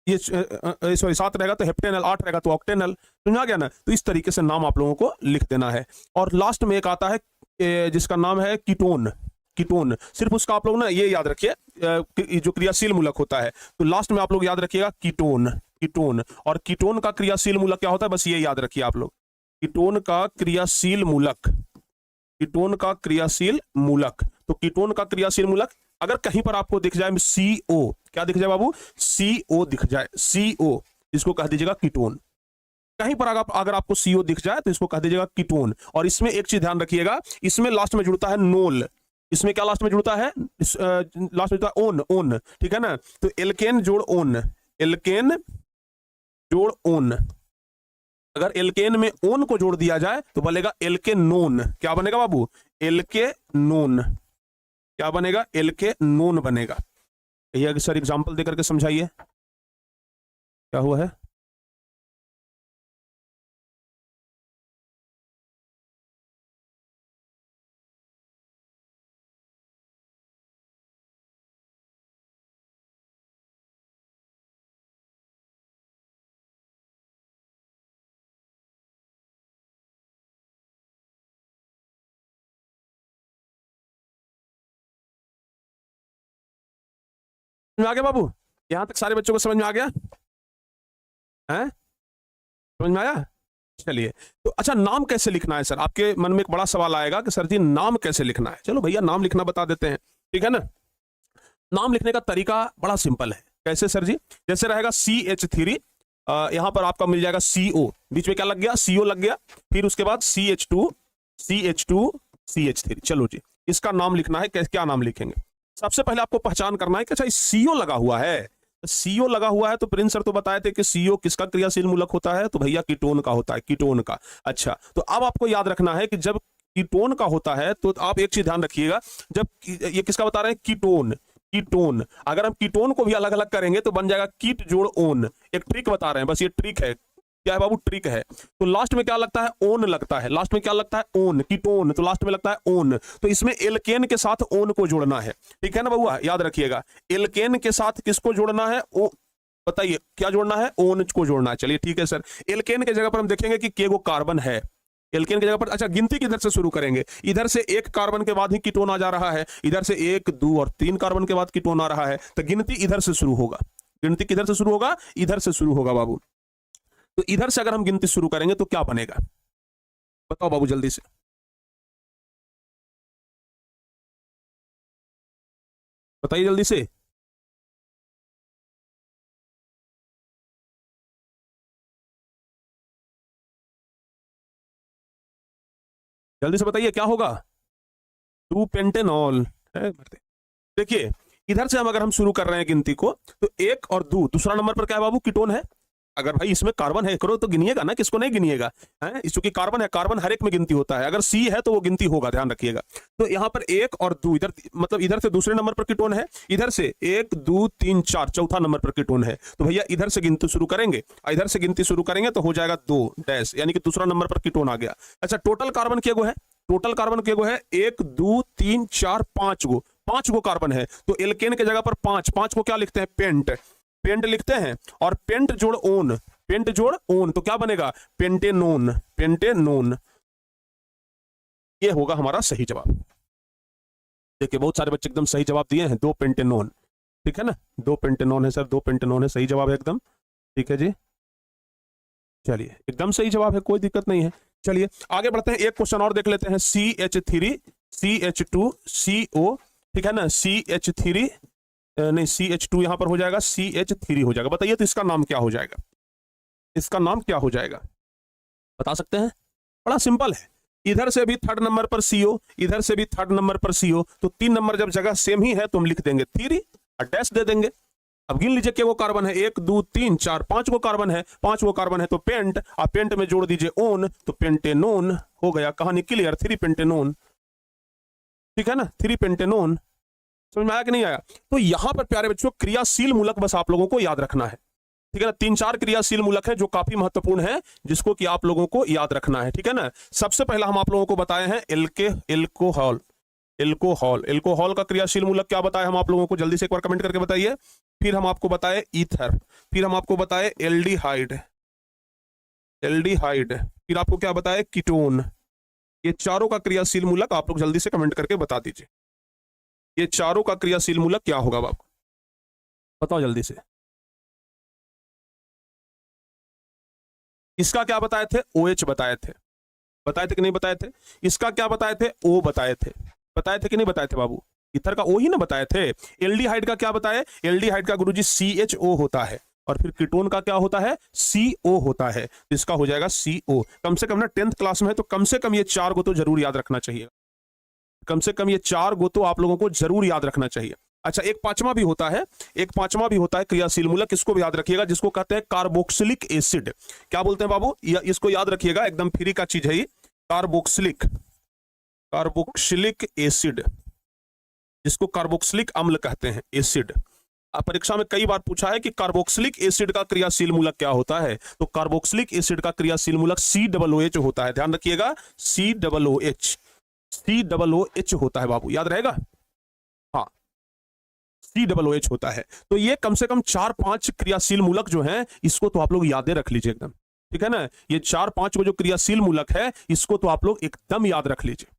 ये सॉरी 7 रहेगा तो हेप्टेनल, 8 रहेगा तो ऑक्टेनल। समझ आ गया ना? तो इस तरीके से नाम आप लोगों को लिख देना है। और लास्ट में एक आता है जिसका नाम है कीटोन। कीटोन सिर्फ उसका आप लोग ना ये याद रखिए, जो क्रियाशील मूलक होता है, तो लास्ट में आप लोग याद रखिएगा कीटोन। कीटोन, और कीटोन का क्रियाशील मूलक क्या होता है, बस ये याद रखिए आप लोग। कीटोन का क्रियाशील मूलक, कीटोन का क्रियाशील मूलक, तो कीटोन का क्रियाशील मूलक अगर कहीं पर आपको दिख जाए CO, क्या दिख जाए बाबू, CO दिख जाए, CO, इसको कह दीजिएगा कीटोन। कहीं पर अगर आपको CO दिख जाए तो इसको कह दीजिएगा कीटोन। और इसमें एक चीज ध्यान रखिएगा, इसमें लास्ट में जुड़ता है नोल। इसमें क्या लास्ट में जुड़ता है, लास्ट में जुड़ता है ओन, ओन, ठीक है ना? तो एल्केन जोड़ ओन, एल्केन जोड़ ओन, अगर एल्केन में ओन को जोड़ दिया जाए तो बनेगा एल्केनोन। क्या बनेगा बाबू, एल्केनोन। क्या बनेगा, एल्केनोन बनेगा। ये सर एग्जांपल देकर के समझाइए क्या हुआ है। समझ में आ गया बाबू? यहां तक सारे बच्चों को समझ में आ गया है? समझ में आया? चलिए, तो अच्छा नाम कैसे लिखना है सर? आपके मन में एक बड़ा सवाल आएगा कि सर जी नाम कैसे लिखना है। चलो भैया नाम लिखना बता देते हैं, ठीक है ना? नाम लिखने का तरीका बड़ा सिंपल है। कैसे सर जी? जैसे रहेगा CH3, यहां पर आपका मिल जाएगा CO, बीच में क्या लग गया, CO लग गया, फिर उसके बाद CH2, CH2, CH3। चलो जी, इसका नाम लिखना है। क्या नाम लिखेंगे? सबसे पहले आपको पहचान करना है कि अच्छा CO लगा हुआ है, CO लगा हुआ है तो प्रिंस सर तो बताए थे कि CO किसका क्रियाशील मूलक होता है, तो भैया कीटोन का होता है, कीटोन का। अच्छा, तो अब आपको याद रखना है कि जब कीटोन का होता है तो आप एक चीज ध्यान रखिएगा, जब ये किसका बता रहे हैं, कीटोन, कीटोन, अगर हम कीटोन को भी अलग अलग करेंगे तो बन जाएगा कीट जोड़ ओन। एक ट्रिक बता रहे हैं, बस ये ट्रिक है। क्या है बाबू, ट्रिक है। तो लास्ट में क्या लगता है, ओन लगता है, लास्ट में क्या लगता है, ओन, कीटोन, तो लास्ट में लगता है ओन। तो इसमें एल्केन के साथ ओन को जोड़ना है, ठीक है ना बबुआ? याद रखिएगा, एल्केन के साथ किसको जोड़ना है, ओ बताइए क्या जोड़ना है, ओन को जोड़ना है। चलिए ठीक है सर। एल्केन के जगह पर हम देखेंगे कि केगो कार्बन है, एल्केन की जगह पर। अच्छा, गिनती किधर से शुरू करेंगे? इधर से 1 कार्बन के बाद ही कीटोन आ जा रहा है, इधर से 1, 2 और 3 कार्बन के बाद कीटोन आ रहा है, तो गिनती इधर से शुरू होगा। गिनती किधर से शुरू होगा, इधर से शुरू होगा बाबू। तो इधर से अगर हम गिनती शुरू करेंगे तो क्या बनेगा, बताओ बाबू जल्दी से, बताइए जल्दी से। जल्दी से बताइए क्या होगा, 2 पेंटेनॉल है। देखिए इधर से अगर हम शुरू कर रहे हैं गिनती को, तो 1 और 2, दूसरा नंबर पर क्या है बाबू, कीटोन है। अगर भाई इसमें कार्बन है करो तो गिनिएगा ना, किसको नहीं गिनिएगा है? क्योंकि कार्बन है, कार्बन हर एक में गिनती होता है। अगर C है तो वो गिनती होगा, ध्यान रखिएगा। तो यहाँ पर 1 और 2, इधर मतलब इधर से दूसरे नंबर पर कीटोन है, इधर से 1, 2, 3, 4 चौथा नंबर पर कीटोन है। तो भैया इधर से गिनती शुरू करेंगे, इधर से गिनती शुरू करेंगे तो हो जाएगा 2 डैश, यानी कि दूसरा नंबर पर कीटोन आ गया। अच्छा, टोटल कार्बन क्या है, टोटल कार्बन क्या है, 1, 2, 3, 4, 5 गो कार्बन है। तो एल्केन के जगह पर 5 को क्या लिखते हैं, पेंट, पेंट लिखते हैं। और पेंट जोड़ ओन, पेंट जोड़ ओन, तो क्या बनेगा, पेंटेनोन, पेंटेनोन। ये होगा हमारा सही जवाब। देखिए बहुत सारे बच्चे एकदम सही जवाब दिए हैं, 2 पेंटेनोन, ठीक है ना? 2 पेंटेनोन है सर, 2 पेंटेनोन है, सही जवाब है एकदम, ठीक है जी। चलिए एकदम सही जवाब है, कोई दिक्कत नहीं है। चलिए आगे बढ़ते हैं, एक क्वेश्चन और देख लेते हैं। CH3, CH2, CO, ठीक है ना? CH3 नहीं, CH2 यहां पर हो जाएगा, CH3 हो जाएगा। बताइए तो इसका नाम क्या हो जाएगा, इसका नाम क्या हो जाएगा, बता सकते हैं? बड़ा सिंपल है, इधर से भी 3rd नंबर पर CO, इधर से भी 3rd नंबर पर CO, तो 3 नंबर जब जगह सेम ही है तो हम लिख देंगे 3 और डैश दे देंगे। अब गिन लीजिए क्या वो कार्बन है, 1, 2, 3, 4, 5 गो कार्बन है, 5 गो कार्बन है तो पेंट, और पेंट में जोड़ दीजिए ओन, तो पेंटेनोन हो गया। कहानी क्लियर, 3 पेंटेनोन, ठीक है ना? 3 पेंटेनोन। समझ में आया कि नहीं आया? तो यहां पर प्यारे बच्चों क्रियाशील मूलक बस आप लोगों को याद रखना है, ठीक है ना? 3-4 क्रियाशील मूलक है जो काफी महत्वपूर्ण है, जिसको कि आप लोगों को याद रखना है, ठीक है ना? सबसे पहला हम आप लोगों को बताए हैं एल्कोहल, एल्कोहल, एल्कोहल का क्रियाशील मूलक क्या बताया हम आप लोगों को, जल्दी से एक बार कमेंट करके बताइए। फिर हम आपको बताए ईथर, फिर हम आपको बताए एल्डिहाइड, एल्डिहाइड, फिर आपको क्या बताए कीटोन। ये चारों का क्रियाशील मूलक आप लोग जल्दी से कमेंट करके बता दीजिए। ये चारों का क्रियाशील मूलक क्या होगा बाप, बताओ जल्दी से। इसका क्या बताए थे, OH बताए थे, बताए थे कि नहीं बताए थे। इसका क्या बताए थे, O बताए थे, बताए थे कि नहीं बताए थे बाबू। इथर का O ही ना बताए थे। एल्डिहाइड का क्या बताए, एल्डिहाइड का गुरुजी CHO होता है, और फिर कीटोन का क्या होता है, CO होता है। तो इसका हो जाएगा CO। कम से कम ना 10th क्लास में है तो कम से कम ये 4 गो तो जरूर याद रखना चाहिए, कम से कम ये 4 गो तो आप लोगों को जरूर याद रखना चाहिए। अच्छा, एक पांचवा भी होता है, एक पांचवा भी होता है क्रियाशील मूलक, इसको भी याद रखिएगा, जिसको कहते हैं कार्बोक्सिलिक एसिड। क्या बोलते हैं बाबू, इसको याद रखिएगा, एकदम फ्री का चीज है ये, कार्बोक्सिलिक, कार्बोक्सिलिक एसिड, जिसको कार्बोक्सिलिक अम्ल कहते हैं, एसिड। परीक्षा में कई बार पूछा है कि कार्बोक्सिलिक एसिड का क्रियाशील मूलक क्या होता है, तो कार्बोक्सिलिक एसिड का क्रियाशील मूलक COOH होता है। ध्यान रखिएगा, COOH, COOH होता है बाबू, याद रहेगा। हाँ, COOH होता है। तो ये कम से कम 4-5 क्रियाशील मूलक जो हैं, इसको तो आप लोग यादें रख लीजिए एकदम, ठीक है ना। ये 4-5 जो क्रियाशील मूलक है, इसको तो आप लोग एकदम याद रख लीजिए।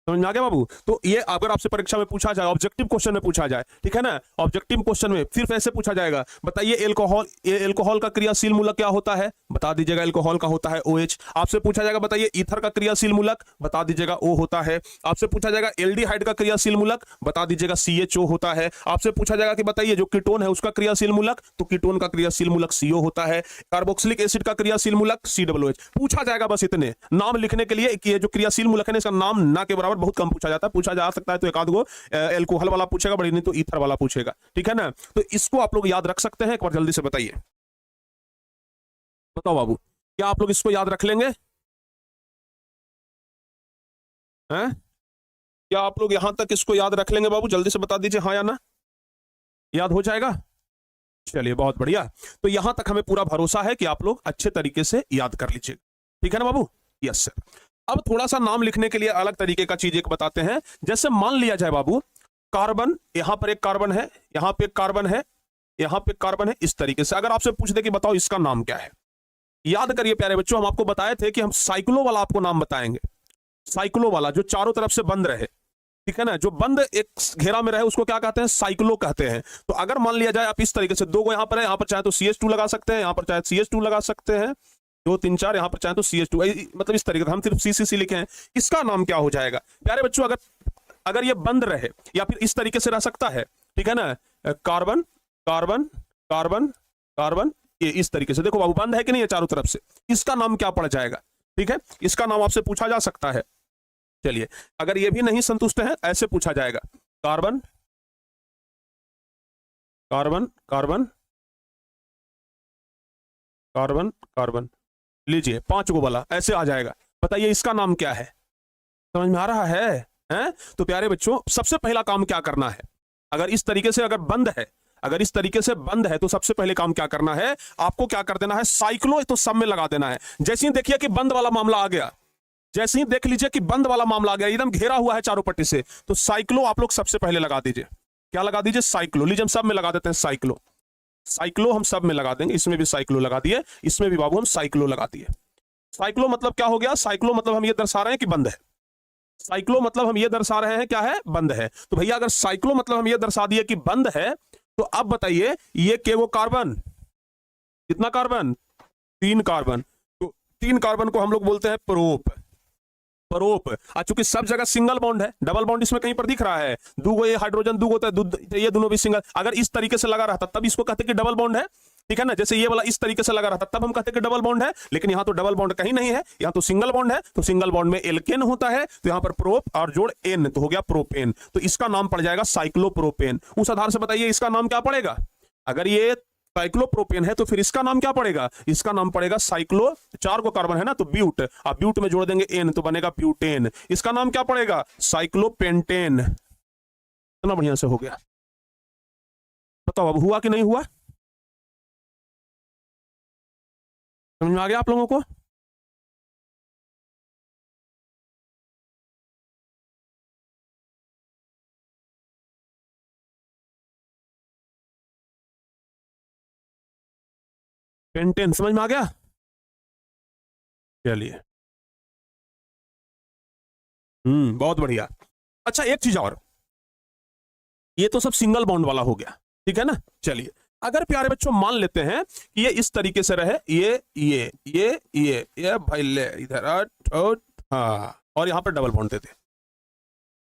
समझ में आ गया बाबू। तो ये अगर आपसे परीक्षा में पूछा जाए, ऑब्जेक्टिव क्वेश्चन में पूछा जाए, ठीक है ना, ऑब्जेक्टिव क्वेश्चन में सिर्फ ऐसे पूछा जाएगा, बताइए एल्कोहल, एल्कोहल का क्रियाशील मूलक क्या होता है, बता दीजिएगा एल्कोहल का होता है OH। आपसे पूछा जाएगा बताइए ईथर का क्रियाशील मूलक, बता दीजिएगा O होता है। आपसे पूछा जाएगा एल्डिहाइड का क्रियाशील मूलक, बता दीजिएगा CHO होता है। आपसे पूछा जाएगा कि बताइए जो कीटोन है उसका क्रियाशील मूलक, तो कीटोन का क्रियाशील मूलक CO होता है। कार्बोक्सिलिक एसिड का क्रियाशील मूलक COOH। पूछा जाएगा बस इतने नाम लिखने के लिए कि ये जो क्रियाशील मूलक है इसका नाम ना के बराबर बहुत कम पूछा जाता है, पूछा जा सकता है तो एक आध गो एल्कोहल वाला पूछेगा, बड़ी नहीं तो ईथर वाला पूछेगा, ठीक है ना। तो इसको आप लोग याद रख सकते हैं, एक बार जल्दी से बताइए, बताओ बाबू, क्या आप लोग इसको याद रख लेंगे हैं? क्या आप लोग यहां तक इसको याद रख लेंगे बाबू, जल्दी से बता दीजिए हाँ या ना, याद हो जाएगा। चलिए बहुत बढ़िया। तो यहां तक हमें पूरा भरोसा है कि आप लोग अच्छे तरीके से याद कर लीजिए, ठीक है ना बाबू। Yes sir. अब थोड़ा सा नाम लिखने के लिए अलग तरीके का चीज एक बताते हैं। जैसे मान लिया जाए बाबू, कार्बन, यहां पर एक कार्बन है, यहां पे एक कार्बन है, यहां पे कार्बन है, इस तरीके से अगर आपसे पूछ दे कि बताओ इसका नाम क्या है, याद करिए प्यारे बच्चों, हम आपको बताए थे कि हम साइक्लो वाला आपको नाम बताएंगे, साइक्लो वाला जो चारों तरफ से बंद रहे, ठीक है ना, जो बंद एक घेरा में रहे उसको क्या कहते हैं, साइक्लो कहते हैं। तो अगर मान लिया जाए आप इस तरीके से, दो गो यहां पर है, यहां पर चाहे तो CH2 लगा सकते हैं, यहां पर चाहे CH2 लगा सकते हैं, 2 3 4, यहां पर चाहे तो CH2, मतलब इस तरीके से हम सिर्फ CCC लिखे हैं, इसका नाम क्या हो जाएगा प्यारे बच्चों। अगर अगर ये बंद रहे या फिर इस तरीके से रह सकता है, ठीक है ना, कार्बन कार्बन कार्बन कार्बन, ये इस तरीके से देखो बाबू बंद है कि नहीं है चारों तरफ से, इसका नाम क्या पड़ जाएगा, ठीक है, इसका नाम आपसे पूछा जा सकता है। चलिए, अगर ये भी नहीं संतुष्ट है, ऐसे पूछा जाएगा, carbon carbon carbon carbon carbon, लीजिए 5 गो वाला ऐसे आ जाएगा, बताइए इसका नाम क्या है। समझ में आ रहा है हैं? तो प्यारे बच्चों, सबसे पहला काम क्या करना है, अगर इस तरीके से अगर बंद है, अगर इस तरीके से बंद है तो सबसे पहले काम क्या करना है, आपको क्या कर देना है, साइक्लो तो सब में लगा देना है। जैसे ही देखिए कि बंद वाला मामला आ गया, जैसे ही देख लीजिए कि बंद वाला मामला आ गया, एकदम घेरा हुआ है चारों पट्टी से, तो साइक्लो आप लोग सबसे पहले लगा दीजिए। क्या लगा दीजिए, साइक्लो। लीजिए हम सब में लगा देते हैं साइक्लो, साइक्लो हम सब में लगा देंगे, इसमें भी साइक्लो लगा दिए, इसमें भी बाबू हम साइक्लो लगा दिए। साइक्लो मतलब क्या हो गया, साइक्लो मतलब हम ये दर्शा रहे हैं कि बंद है, साइक्लो मतलब हम ये दर्शा रहे हैं क्या है, बंद है। तो भैया अगर साइक्लो मतलब हम ये दर्शा दिए कि बंद है, तो अब बताइए ये के वो कार्बन, कितना कार्बन, 3 कार्बन, तो 3 कार्बन को हम लोग बोलते हैं प्रोप, प्रोप। चूंकि सब जगह सिंगल बॉन्ड है, डबल बॉन्ड इसमें कहीं पर दिख रहा है, दूगो ये हाइड्रोजन दूगो तो ये दोनों भी सिंगल, अगर इस तरीके से लगा रहता तब इसको कहते कि डबल बॉन्ड है, ठीक है ना, जैसे ये वाला इस तरीके से लगा रहता तब हम कहते कि डबल बॉन्ड है, लेकिन यहां तो डबल बॉन्ड कहीं नहीं है, यहां तो सिंगल बॉन्ड है, तो सिंगल बॉन्ड में एल्केन होता है, तो यहां पर प्रोप और जोड़ एन तो हो गया प्रोपेन, तो इसका नाम पड़ जाएगा साइक्लोप्रोपेन। उस आधार से बताइए इसका नाम क्या पड़ेगा, अगर ये साइक्लोप्रोपेन है तो फिर इसका नाम क्या पड़ेगा, इसका नाम पड़ेगा साइक्लो, 4 को कार्बन है ना तो ब्यूट, अब ब्यूट में जोड़ देंगे एन तो बनेगा ब्यूटेन, इसका नाम क्या पड़ेगा, साइक्लोपेंटेन। इतना बढ़िया से हो गया, बताओ अब हुआ कि नहीं हुआ, समझ में आ गया आप लोगों को। पेंटेन, समझ में आ गया? चलिए, बहुत बढ़िया। अच्छा एक चीज और, ये तो सब सिंगल बॉन्ड वाला हो गया, ठीक है ना। चलिए, अगर प्यारे बच्चों मान लेते हैं कि ये इस तरीके से रहे, ये भाई ले इधर हाँ, और यहां पर डबल बॉन्ड देते,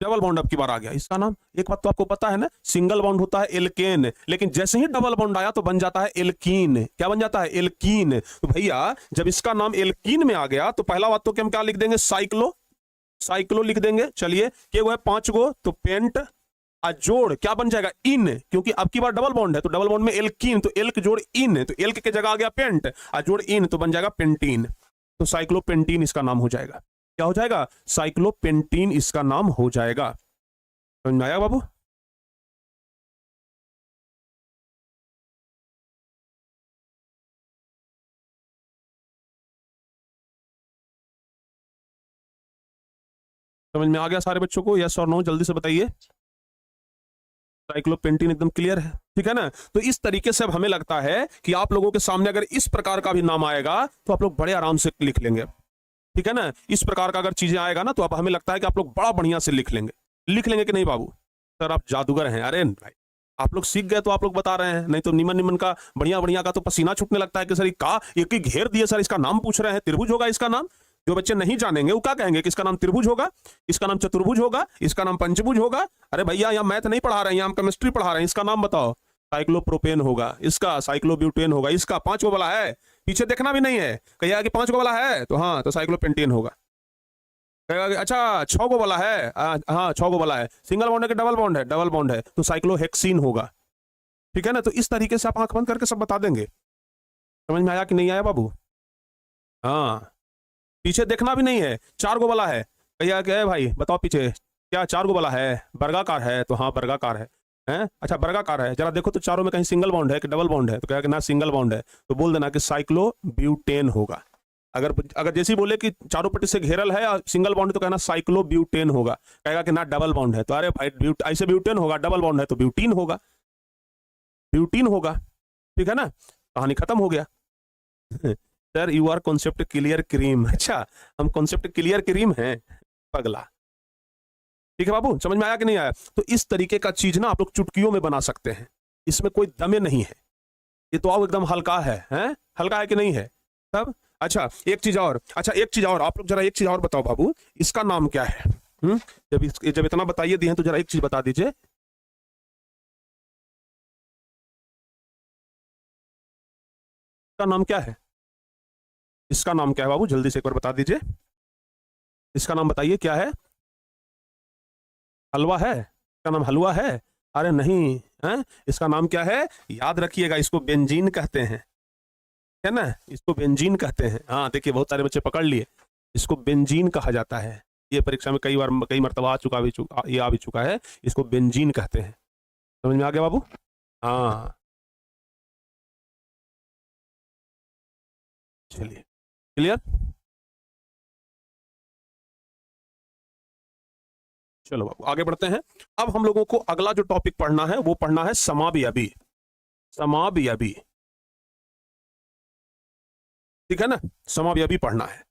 डबल बॉन्ड अब की बार आ गया, इसका नाम, एक बात तो आपको पता है ना, सिंगल बॉन्ड होता है एल्केन, लेकिन जैसे ही डबल बॉन्ड आया तो बन जाता है एल्कीन। क्या बन जाता है? एल्कीन। तो भैया जब इसका नाम एल्कीन में आ गया तो पहला बात तो कि हम क्या लिख देंगे? साइक्लो, साइक्लो लिख देंगे। चलिए, के वो है 5 गो, तो पेंट जोड़ क्या बन जाएगा? इन, क्योंकि अब की बार डबल बॉन्ड है तो डबल बॉन्ड में एल्कीन, तो एल्क जोड़ इन, तो एल्क के जगह आ गया पेंट, जोड़ इन, तो बन जाएगा पेंटीन। तो साइक्लोपेंटीन इसका नाम हो जाएगा। क्या हो जाएगा? साइक्लोपेंटीन इसका नाम हो जाएगा। समझ में आया बाबू? समझ में आ गया सारे बच्चों को? यस और नो जल्दी से बताइए। साइक्लोपेंटीन एकदम क्लियर है, ठीक है ना। तो इस तरीके से अब हमें लगता है कि आप लोगों के सामने अगर इस प्रकार का भी नाम आएगा तो आप लोग बड़े आराम से लिख लेंगे, ठीक है ना। इस प्रकार का अगर चीजें आएगा ना तो अब हमें लगता है कि आप लोग बड़ा बढ़िया से लिख लेंगे। लिख लेंगे कि नहीं बाबू? सर आप जादूगर हैं। अरे भाई आप लोग सीख गए तो आप लोग बता रहे हैं, नहीं तो निमन निमन का बढ़िया बढ़िया का तो पसीना छूटने लगता है कि सर ये का एक ही घेर दिए, सर इसका नाम पूछ रहे हैं, त्रिभुज होगा इसका नाम। जो बच्चे नहीं जानेंगे वो क्या कहेंगे कि इसका नाम त्रिभुज होगा, इसका नाम चतुर्भुज होगा, इसका नाम पंचभुज होगा। अरे भैया यहाँ मैथ नहीं पढ़ा रहे हैं, यहाँ हम केमिस्ट्री पढ़ा रहे हैं। इसका नाम बताओ। साइक्लोप्रोपेन होगा, इसका साइक्लोब्यूटेन होगा, इसका 5 गो वाला है, पीछे देखना भी नहीं है, कहिएगा कि 5 गो वाला है तो हाँ, तो साइक्लोपेंटेन होगा। कहेगा कि अच्छा 6 गो वाला है, हाँ 6 गो वाला है, सिंगल बॉन्ड है कि डबल बॉन्ड है? डबल बॉन्ड है, तो साइक्लोहेक्सीन होगा, ठीक है ना। तो इस तरीके से आप आंख बंद करके सब बता देंगे। समझ में आया कि नहीं आया बाबू? हाँ, पीछे देखना भी नहीं है। 4 गो वाला है, भैया क्या है भाई बताओ पीछे क्या 4 गो वाला है? वर्गाकार है, तो हाँ वर्गाकार है, हैं? अच्छा वर्गाकार है, जरा देखो तो चारों में कहीं सिंगल बॉन्ड है कि डबल बॉन्ड है? तो क्या कि ना सिंगल बॉन्ड है, तो बोल देना कि साइक्लोब्यूटेन होगा। अगर अगर जैसे ही बोले कि चारों पट्टी से घेरल है और सिंगल बॉन्ड तो कहना साइक्लोब्यूटेन होगा। कहेगा कि ना डबल बॉन्ड है, तो अरे भाई ऐसे ब्यूटेन होगा, डबल बॉन्ड है तो ब्यूटीन होगा, ब्यूटीन होगा, ठीक है ना। कहानी खत्म हो गया। Sir you are concept clear cream. अच्छा हम कॉन्सेप्ट क्लियर क्रीम हैं पगला, ठीक है बाबू? समझ में आया कि नहीं आया? तो इस तरीके का चीज ना आप लोग चुटकियों में बना सकते हैं, इसमें कोई दमे नहीं है, ये तो आप एकदम हल्का है, हैं? हल्का है कि नहीं है तब? अच्छा एक चीज और, अच्छा एक चीज और, आप लोग जरा एक चीज और बताओ बाबू, इसका नाम क्या है? जब इतना बताइए दिए तो जरा एक चीज बता दीजिए, इसका नाम क्या है? इसका नाम क्या है बाबू? जल्दी से एक बार बता दीजिए, इसका नाम बताइए क्या है? हलवा है? इसका नाम हलवा है? अरे नहीं, है इसका नाम क्या है? याद रखिएगा, इसको बेंजीन कहते हैं, है ना, इसको बेंजीन कहते हैं। हाँ देखिए बहुत सारे बच्चे पकड़ लिए, इसको बेंजीन कहा जाता है। ये परीक्षा में कई बार कई मरतबा आ चुका भी ये आ भी चुका है, इसको बेंजीन कहते हैं। समझ में आ गया बाबू? हाँ चलिए, क्लियर। चलो बाबू आगे बढ़ते हैं। अब हम लोगों को अगला जो टॉपिक पढ़ना है वो पढ़ना है समाबियाबी। समाबियाबी, ठीक है ना, समाबियाबी पढ़ना है।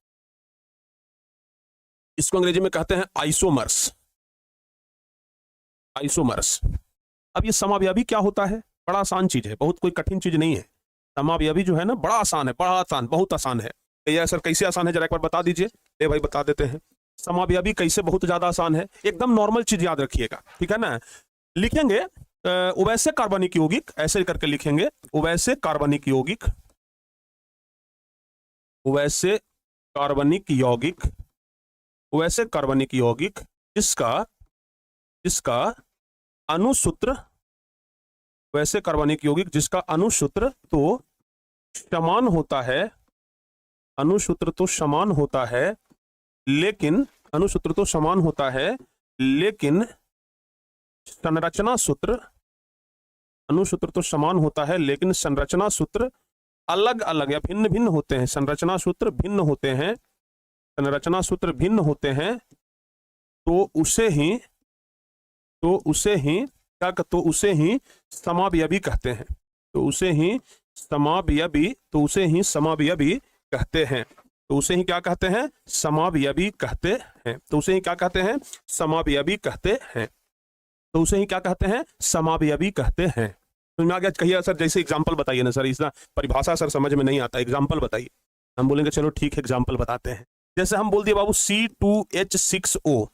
इसको अंग्रेजी में कहते हैं आइसोमर्स, आइसोमर्स। अब ये समाबियाबी क्या होता है? बड़ा आसान चीज है, बहुत कोई कठिन चीज नहीं है। समाबियाबी जो है ना बड़ा आसान है, बड़ा आसान, बहुत आसान है। भैया सर कैसे आसान है जरा एक बार बता दीजिए। ए भाई बता देते हैं समाबियाबी कैसे बहुत ज्यादा आसान है। एकदम नॉर्मल चीज याद रखिएगा, ठीक है ना। लिखेंगे उवैसे कार्बनिक यौगिक, ऐसे करके लिखेंगे उवैसे कार्बनिक यौगिक, उवैसे कार्बनिक यौगिक, उवैसे कार्बनिक यौगिक जिसका जिसका अणुसूत्र, वैसे कार्बनिक यौगिक जिसका अणुसूत्र तो समान होता है, अणुसूत्र तो समान होता है, लेकिन अणुसूत्र तो समान होता है लेकिन संरचना सूत्र, अणुसूत्र तो समान होता है लेकिन संरचना सूत्र अलग अलग या भिन्न भिन्न होते हैं। संरचना सूत्र भिन्न होते हैं, संरचना सूत्र भिन्न होते हैं, तो उसे ही क्या, तो उसे ही समाबियाबी कहते हैं, तो उसे ही समावयवी, तो उसे ही समावयवी कहते हैं। तो उसे ही क्या कहते हैं? समावयवी कहते हैं। तो उसे ही क्या कहते हैं? समावयवी कहते हैं। तो उसे ही क्या कहते हैं? समावयवी कहते हैं। तो मैं आगे कहिए सर, जैसे एग्जांपल बताइए ना सर, इस परिभाषा सर समझ में नहीं आता, एग्जांपल बताइए। हम बोलेंगे चलो ठीक है, एग्जांपल बताते हैं। जैसे हम बोल दिए बाबू C2H6O,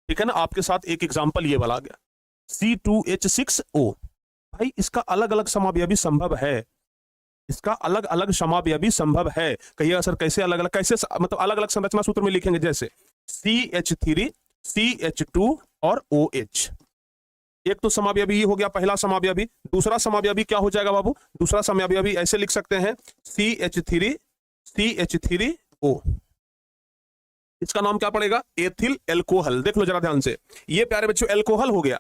ठीक है ना, आपके साथ एक एग्जांपल ये वाला आ गया, C2H6O। भाई इसका अलग अलग समावयवी संभव है, इसका अलग अलग समावयवी संभव है। कहिएगा सर कैसे अलग अलग, कैसे मतलब अलग अलग संरचना सूत्र में लिखेंगे? जैसे CH3, CH2 और OH। एक तो समावयवी ये हो गया पहला समावयवी। दूसरा समावयवी क्या हो जाएगा बाबू? दूसरा समावयवी ऐसे लिख सकते हैं CH3, CH3O। इसका नाम क्या पड़ेगा? Ethyl alcohol. देख लो जरा ध्यान से, ये प्यारे बच्चों एल्कोहल हो गया।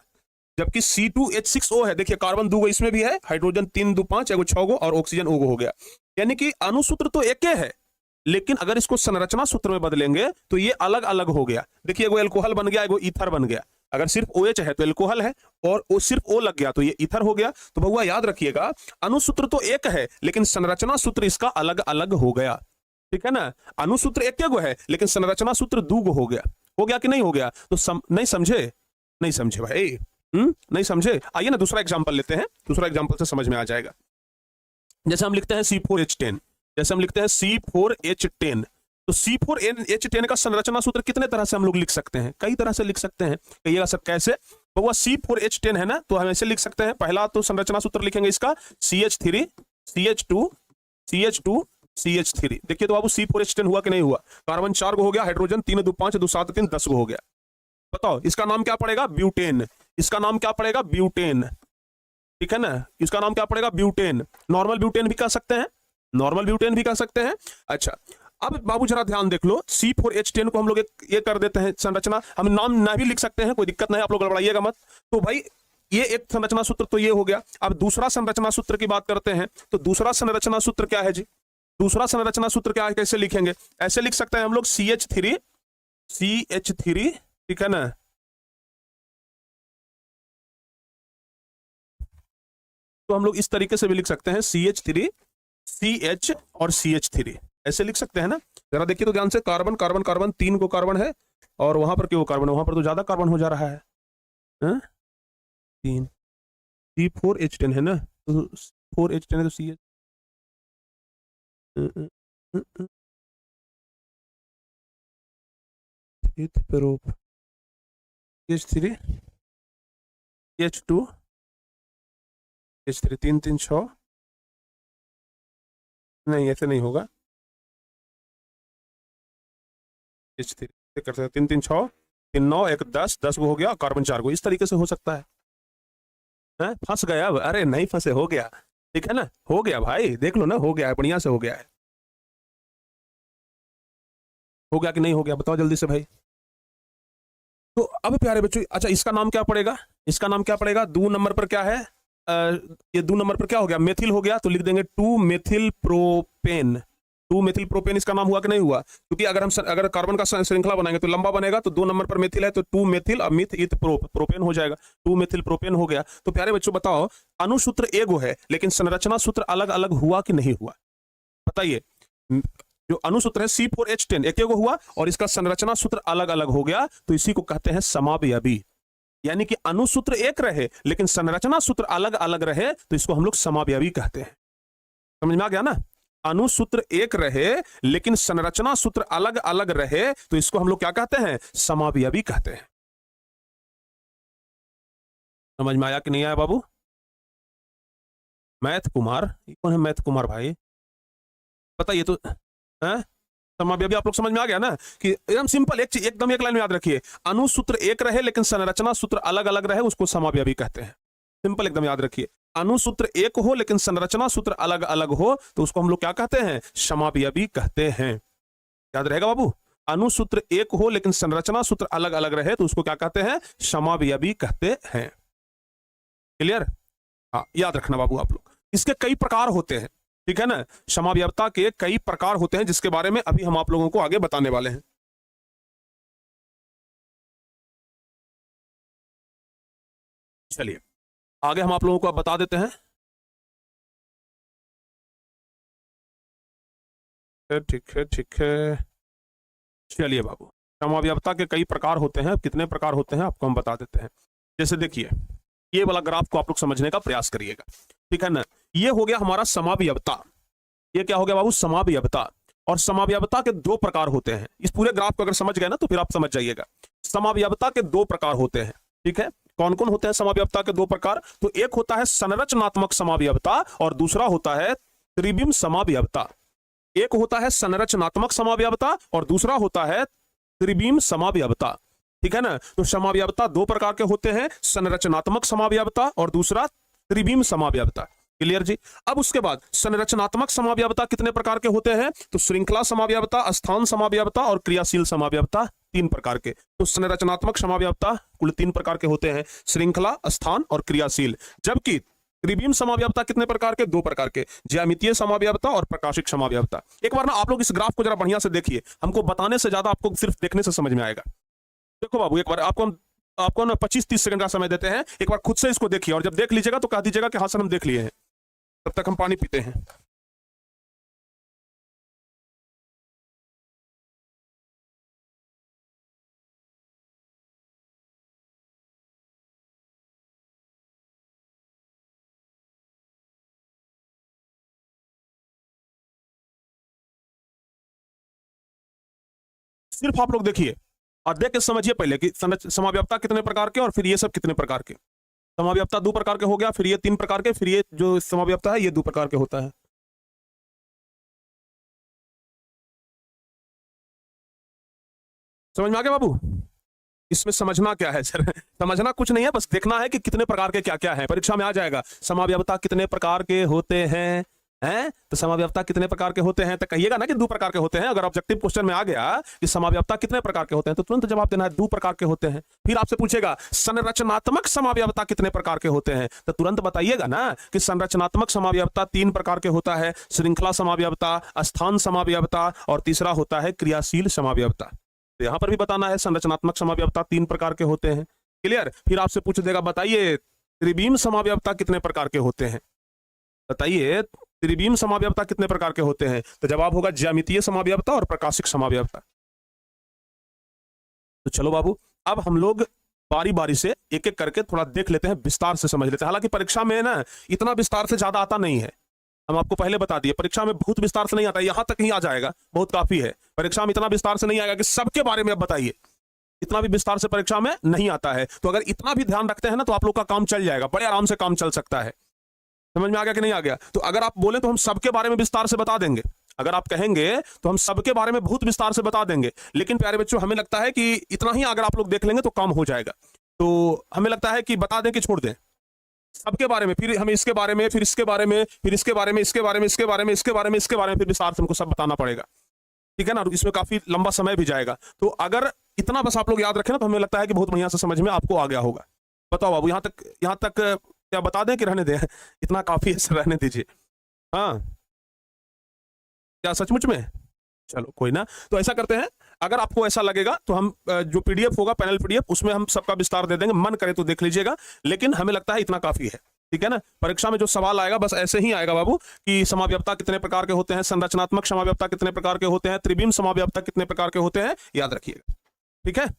जबकि C2H6O है, देखिए कार्बन 2 गो इसमें भी है, हाइड्रोजन 3 2 5, एगो 6 गो और ऑक्सीजन O गो हो गया। यानी कि अणुसूत्र तो एक ही है, लेकिन अगर इसको संरचना सूत्र में बदलेंगे तो ये अलग अलग हो गया। देखिए एगो एल्कोहल बन गया, एगो ईथर बन गया। अगर सिर्फ OH है तो एल्कोहल है, और वो सिर्फ O लग गया तो ये ईथर हो गया। तो बउआ याद रखिएगा, अणुसूत्र तो एक है लेकिन संरचना सूत्र इसका अलग अलग हो गया। ठीक है ना, अणुसूत्र एक गो है लेकिन संरचना सूत्र 2 गो हो गया। हो गया कि नहीं हो गया? तो नहीं समझे? नहीं समझे भाई? नहीं समझे? आइए ना दूसरा एग्जांपल लेते हैं, दूसरा एग्जांपल से समझ में आ जाएगा। जैसे हम लिखते हैं C4H10, जैसे हम लिखते हैं C4H10, तो C4H10 का संरचना सूत्र कितने तरह से हम लोग लिख सकते हैं? कई तरह से लिख सकते हैं। कहिएगा सर कैसे? तो वह C4H10 है ना, तो हम ऐसे लिख सकते हैं। पहला तो संरचना सूत्र लिखेंगे इसका CH3, CH2, CH2, CH3। देखिए तो बाबू C4H10 हुआ कि नहीं हुआ? कार्बन 4 गो हो गया, हाइड्रोजन 3 2 5 2 7 3 10 गो हो गया। बताओ इसका नाम क्या पड़ेगा? ब्यूटेन। इसका नाम क्या पड़ेगा? ब्यूटेन। ठीक है ना, इसका नाम क्या पड़ेगा? ब्यूटेन। नॉर्मल ब्यूटेन भी कह सकते हैं, नॉर्मल ब्यूटेन भी कह सकते हैं। अच्छा अब बाबू जरा ध्यान देख लो, C4H10 को हम लोग ये कर देते हैं संरचना, हम नाम ना भी लिख सकते हैं, कोई दिक्कत नहीं, आप लोग गड़बड़ाइएगा मत। तो भाई ये एक संरचना सूत्र तो ये हो गया। अब दूसरा संरचना सूत्र की बात करते हैं, तो दूसरा संरचना सूत्र क्या है जी? दूसरा संरचना सूत्र क्या है, कैसे लिखेंगे? ऐसे लिख सकते हैं हम लोग CH3, ठीक है ना, तो हम लोग इस तरीके से भी लिख सकते हैं CH3, CH और CH3, ऐसे लिख सकते हैं ना। जरा देखिए तो ध्यान से, कार्बन कार्बन कार्बन 3 को कार्बन है, और वहां पर क्यों कार्बन है? वहां पर तो ज्यादा कार्बन हो जा रहा है, 3 C4H10 है ना, तो 4H10 है तो CH CH3, CH2, H3, 3 3 6, नहीं ऐसे नहीं होगा। H3 कर सकते 3 3 6 3 9 1 10, 10 को हो गया, कार्बन 4 को, इस तरीके से हो सकता है। फंस गया अब? अरे नहीं फंसे, हो गया। ठीक है ना, हो गया भाई, देख लो ना, हो गया है, बढ़िया से हो गया है। हो गया कि नहीं हो गया? बताओ जल्दी से भाई। तो अब प्यारे बच्चों, अच्छा इसका नाम क्या पड़ेगा? इसका नाम क्या पड़ेगा? 2 नंबर पर क्या है? ये 2 नंबर पर क्या हो गया? मेथिल हो गया, तो लिख देंगे 2 मेथिल प्रोपेन। 2 मेथिल प्रोपेन इसका नाम हुआ कि नहीं हुआ? क्योंकि अगर हम अगर कार्बन का श्रृंखला बनाएंगे तो लंबा बनेगा, तो 2 नंबर पर मेथिल है तो 2 मेथिल और मिथ इथ प्रोपेन हो जाएगा, 2 मेथिल प्रोपेन हो गया। तो प्यारे बच्चों बताओ, अणुसूत्र एगो है लेकिन संरचना सूत्र अलग अलग हुआ कि नहीं हुआ? बताइए। जो अणुसूत्र है C4H10 एक एगो हुआ और इसका संरचना सूत्र अलग अलग हो गया, तो इसी को कहते हैं समावयवी। यानी कि अणुसूत्र एक रहे लेकिन संरचना सूत्र अलग अलग रहे, तो इसको हम लोग समावयवी कहते हैं। समझ में आ गया ना? अणुसूत्र एक रहे लेकिन संरचना सूत्र अलग अलग रहे, तो इसको हम लोग क्या कहते हैं? समावयवी कहते हैं। समझ में आया कि नहीं आया बाबू? मैथ कुमार, कौन है मैथ कुमार भाई? बताइए तो। समावयवी आप लोग समझ में आ गया ना, कि एकदम सिंपल, एक चीज एकदम एक लाइन में याद रखिए, अणुसूत्र एक रहे लेकिन संरचना सूत्र अलग अलग रहे, उसको समावयवी कहते हैं। सिंपल एकदम याद रखिए, अणुसूत्र एक हो लेकिन संरचना सूत्र अलग अलग हो, तो उसको हम लोग क्या कहते हैं? समावयवी कहते हैं। याद रहेगा बाबू? अणुसूत्र एक हो लेकिन संरचना सूत्र अलग अलग रहे, तो उसको क्या कहते हैं? समावयवी कहते हैं। क्लियर? हाँ याद रखना बाबू आप लोग, इसके कई प्रकार होते हैं। ठीक है ना, समावयवता के कई प्रकार होते हैं, जिसके बारे में अभी हम आप लोगों को आगे बताने वाले हैं। चलिए आगे हम आप लोगों को अब बता देते हैं। है ठीक है ठीक है। चलिए बाबू, समाव्यवता के कई प्रकार होते हैं, कितने प्रकार होते हैं आपको हम बता देते हैं। जैसे देखिए, ये वाला ग्राफ को आप लोग समझने का प्रयास करिएगा, ठीक है ना। ये हो गया हमारा समाव्यवता। ये क्या हो गया बाबू? समाव्यवता। और समाव्यवता के दो प्रकार होते हैं। इस पूरे ग्राफ को अगर समझ गए ना तो फिर आप समझ जाइएगा। समाव्यवता के दो प्रकार होते हैं, ठीक है। कौन कौन होते हैं समाव्यवता के दो प्रकार? तो एक होता है संरचनात्मक समाव्यवता और दूसरा होता है त्रिविम समाव्यवता। एक होता है संरचनात्मक समाव्यवता और दूसरा होता है त्रिविम समाव्यवता, ठीक है ना। तो समाव्यवता दो प्रकार के होते हैं, संरचनात्मक समाव्यवता और दूसरा त्रिविम समाव्यवता। क्लियर जी। अब उसके बाद संरचनात्मक समाव्यवता कितने प्रकार के होते हैं? तो श्रृंखला समाव्यवता, स्थान समाव्यवता और क्रियाशील समाव्यवता, तीन प्रकार के। तो संरचनात्मक समाव्यवता कुल तीन प्रकार के होते हैं, श्रृंखला, स्थान और क्रियाशील। जबकि त्रिविम समाव्यवता कितने प्रकार के? दो प्रकार के, ज्यामितीय समाव्यवता और प्रकाशिक समाव्यवता। एक बार ना आप लोग इस ग्राफ को जरा बढ़िया से देखिए, हमको बताने से ज्यादा आपको सिर्फ देखने से समझ में आएगा। देखो बाबू, एक बार आपको ना 25-30 सेकंड का समय देते हैं, एक बार खुद से इसको देखिए और जब देख लीजिएगा तो कह दीजिएगा कि हाँ सर हम देख लिए हैं। तब तक हम पानी पीते हैं। सिर्फ आप लोग देखिए और देख के समझिए पहले कि समाव्यवता कितने प्रकार के और फिर ये सब कितने प्रकार के। समाव्यवता दो प्रकार के हो गया, फिर ये तीन प्रकार के, फिर ये जो समाव्यवता है ये दो प्रकार के होता है। समझ में आ गया बाबू? इसमें समझना क्या है सर? समझना कुछ नहीं है, बस देखना है कि कितने प्रकार के क्या क्या है। परीक्षा में आ जाएगा समाव्यवता कितने प्रकार के होते हैं, हैं? तो समाव्यवता कितने प्रकार के होते हैं तो कहिएगा ना कि दो प्रकार के होते हैं। अगर ऑब्जेक्टिव क्वेश्चन में आ गया कि समाव्यवता कितने प्रकार के होते हैं तो तुरंत जवाब देना है दो प्रकार के होते हैं। फिर आपसे पूछेगा संरचनात्मक समाव्यवता कितने प्रकार के होते हैं तो तुरंत बताइएगा ना कि संरचनात्मक समाव्यवता तीन प्रकार के होता है, श्रृंखला समाव्यवता, स्थान समाव्यवता और तीसरा होता है क्रियाशील समाव्यवता। तो यहां पर भी बताना है संरचनात्मक समाव्यवता तीन प्रकार के होते हैं। क्लियर? फिर आपसे पूछ देगा बताइए त्रिविम समाव्यवता कितने प्रकार के होते हैं, बताइए त्रिविम समाव्यवता कितने प्रकार के होते हैं तो जवाब होगा ज्यामितीय समाव्यवता और प्रकाशिक समाव्यवता। तो चलो बाबू, अब हम लोग बारी बारी से एक एक करके थोड़ा देख लेते हैं, विस्तार से समझ लेते हैं। हालांकि परीक्षा में ना इतना विस्तार से ज्यादा आता नहीं है, हम आपको पहले बता दिए परीक्षा में बहुत विस्तार से नहीं आता, यहां तक ही आ जाएगा, बहुत काफी है। परीक्षा में इतना विस्तार से नहीं आएगा कि सबके बारे में अब बताइए, इतना भी विस्तार से परीक्षा में नहीं आता है। तो अगर इतना भी ध्यान रखते हैं ना तो आप लोग का काम चल जाएगा, बड़े आराम से काम चल सकता है। समझ में आ गया कि नहीं आ गया? तो अगर आप बोले तो हम सबके बारे में विस्तार से बता देंगे, अगर आप कहेंगे तो हम सबके बारे में बहुत विस्तार से बता देंगे। लेकिन प्यारे बच्चों हमें लगता है कि इतना ही अगर आप लोग देख लेंगे तो काम हो जाएगा। तो हमें लगता है कि बता दें कि छोड़ दें सबके बारे में, फिर हमें इसके बारे में, फिर इसके बारे में, फिर इसके बारे में, इसके बारे में, इसके बारे में, इसके बारे में, इसके बारे में, फिर विस्तार से हमको सब बताना पड़ेगा, ठीक है ना। इसमें काफी लंबा समय भी जाएगा। तो अगर इतना बस आप लोग याद रखें ना तो हमें लगता है कि बहुत बढ़िया से समझ में आपको आ गया होगा। बताओ बाबू, यहाँ तक क्या बता दें कि रहने दें? इतना काफी है सर, रहने दीजिए। हाँ, क्या सचमुच में? चलो कोई ना, तो ऐसा करते हैं, अगर आपको ऐसा लगेगा तो हम जो पीडीएफ होगा पैनल पीडीएफ उसमें हम सबका विस्तार दे देंगे, मन करे तो देख लीजिएगा। लेकिन हमें लगता है इतना काफी है, ठीक है ना। परीक्षा में जो सवाल आएगा बस ऐसे ही आएगा बाबू कि समाव्यवता कितने प्रकार के होते हैं, संरचनात्मक समाव्यवता कितने प्रकार के होते हैं, त्रिविम समाव्यवता कितने प्रकार के होते हैं, याद रखिएगा, ठीक है।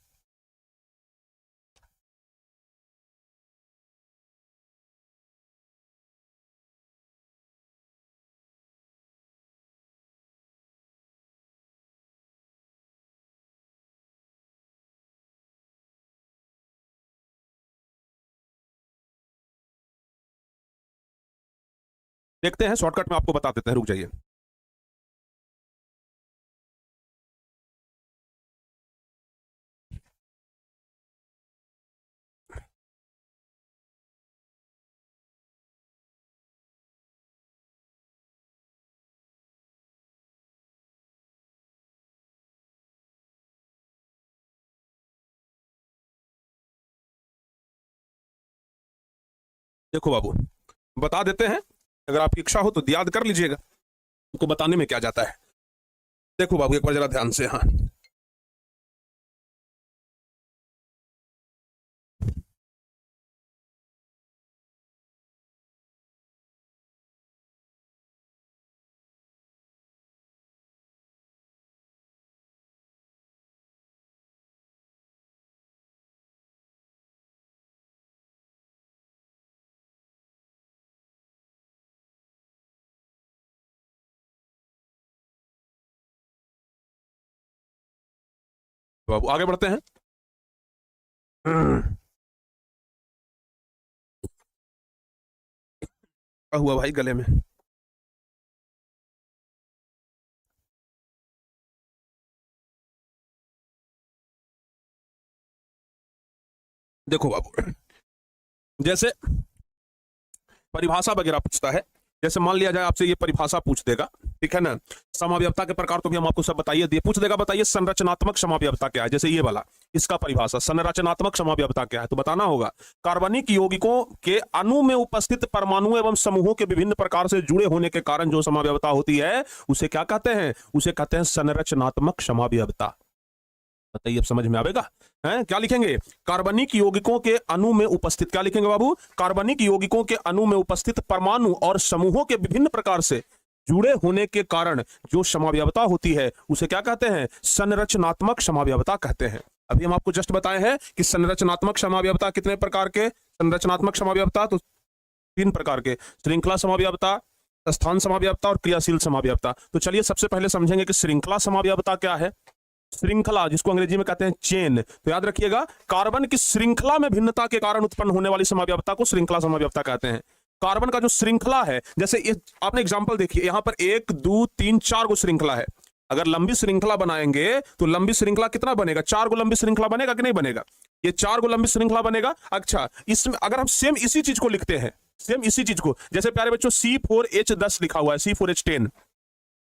देखते हैं, शॉर्टकट में आपको बता देते हैं, रुक जाइए। देखो बाबू, बता देते हैं, अगर आपकी इच्छा हो तो याद कर लीजिएगा, उनको बताने में क्या जाता है। देखो बाबू एक बार जरा ध्यान से, हाँ। बाबू आगे बढ़ते हैं। क्या हुआ भाई गले में? देखो बाबू, जैसे परिभाषा वगैरह पूछता है, जैसे मान लिया जाए आपसे ये परिभाषा पूछ देगा, ठीक है ना। समाव्यवता के प्रकार तो भी हम आपको सब बताइए दिए, पूछ देगा बताइए संरचनात्मक समाव्यवता क्या है, जैसे ये वाला, इसका परिभाषा संरचनात्मक समाव्यवता क्या है, तो बताना होगा कार्बनिक यौगिकों के अणु में उपस्थित परमाणु एवं समूहों के विभिन्न प्रकार से जुड़े होने के कारण जो समाव्यवता होती है उसे क्या कहते हैं, उसे कहते हैं संरचनात्मक समाव्यवता। बताइए अब समझ में आएगा? हैं क्या लिखेंगे? कार्बनिक यौगिकों के अणु में उपस्थित, क्या लिखेंगे बाबू? कार्बनिक यौगिकों के अणु में उपस्थित परमाणु और समूहों के विभिन्न प्रकार से जुड़े होने के कारण जो समाव्यवता होती है उसे क्या कहते हैं? संरचनात्मक समाव्यवता कहते हैं। अभी हम आपको जस्ट बताए हैं कि संरचनात्मक समाव्यवता कितने प्रकार के, संरचनात्मक समाव्यवता तो 3 प्रकार के, श्रृंखला समाव्यवता, स्थान समाव्यवता और क्रियाशील समाव्यवता। तो चलिए सबसे पहले समझेंगे कि श्रृंखला समाव्यवता क्या है। श्रृंखला, जिसको अंग्रेजी में कहते हैं चेन, तो याद रखिएगा कार्बन की श्रृंखला में भिन्नता के कारण उत्पन्न होने वाली समाव्यवता को श्रृंखला समाव्यवता कहते हैं। कार्बन का जो श्रृंखला है, जैसे आपने एग्जांपल देखिए, यहां पर 1 2 3 4 गो श्रृंखला है। अगर लंबी श्रृंखला बनाएंगे तो लंबी श्रृंखला कितना बनेगा? 4 गो लंबी श्रृंखला बनेगा कि नहीं बनेगा? ये 4 गो लंबी श्रृंखला बनेगा। अच्छा, इसमें अगर हम सेम इसी चीज को लिखते हैं, सेम इसी चीज को, जैसे प्यारे बच्चों C4H10 लिखा हुआ है, C4H10,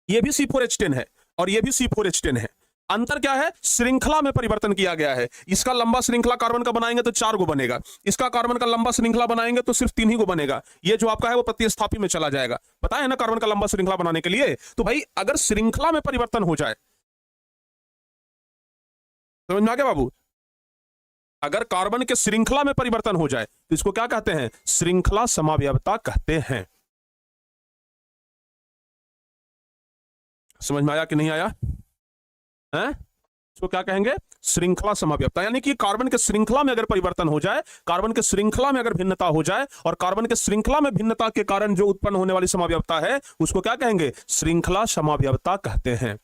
ये भी C4H10 है और ये भी C4H10 है। अंतर क्या है? श्रृंखला में परिवर्तन किया गया है। इसका लंबा श्रृंखला कार्बन का बनाएंगे तो 4 गो बनेगा, इसका कार्बन का लंबा श्रृंखला बनाएंगे तो सिर्फ 3 ही गो बनेगा। ये जो आपका है वो प्रतिस्थापी में चला जाएगा। पता है ना कार्बन का लंबा श्रृंखला बनाने के लिए। तो भाई अगर श्रृंखला में परिवर्तन हो जाए, समझ में आ गया बाबू? अगर कार्बन के श्रृंखला में परिवर्तन हो जाए तो इसको क्या कहते हैं? श्रृंखला समाव्यवता कहते हैं। समझ में आया कि नहीं आया? हैं? इसको क्या कहेंगे? श्रृंखला समाव्यवता। यानी कि कार्बन के श्रृंखला में अगर परिवर्तन हो जाए, कार्बन के श्रृंखला में अगर भिन्नता हो जाए और कार्बन के श्रृंखला में भिन्नता के कारण जो उत्पन्न होने वाली समाव्यवता है उसको क्या कहेंगे? श्रृंखला समाव्यवता कहते हैं।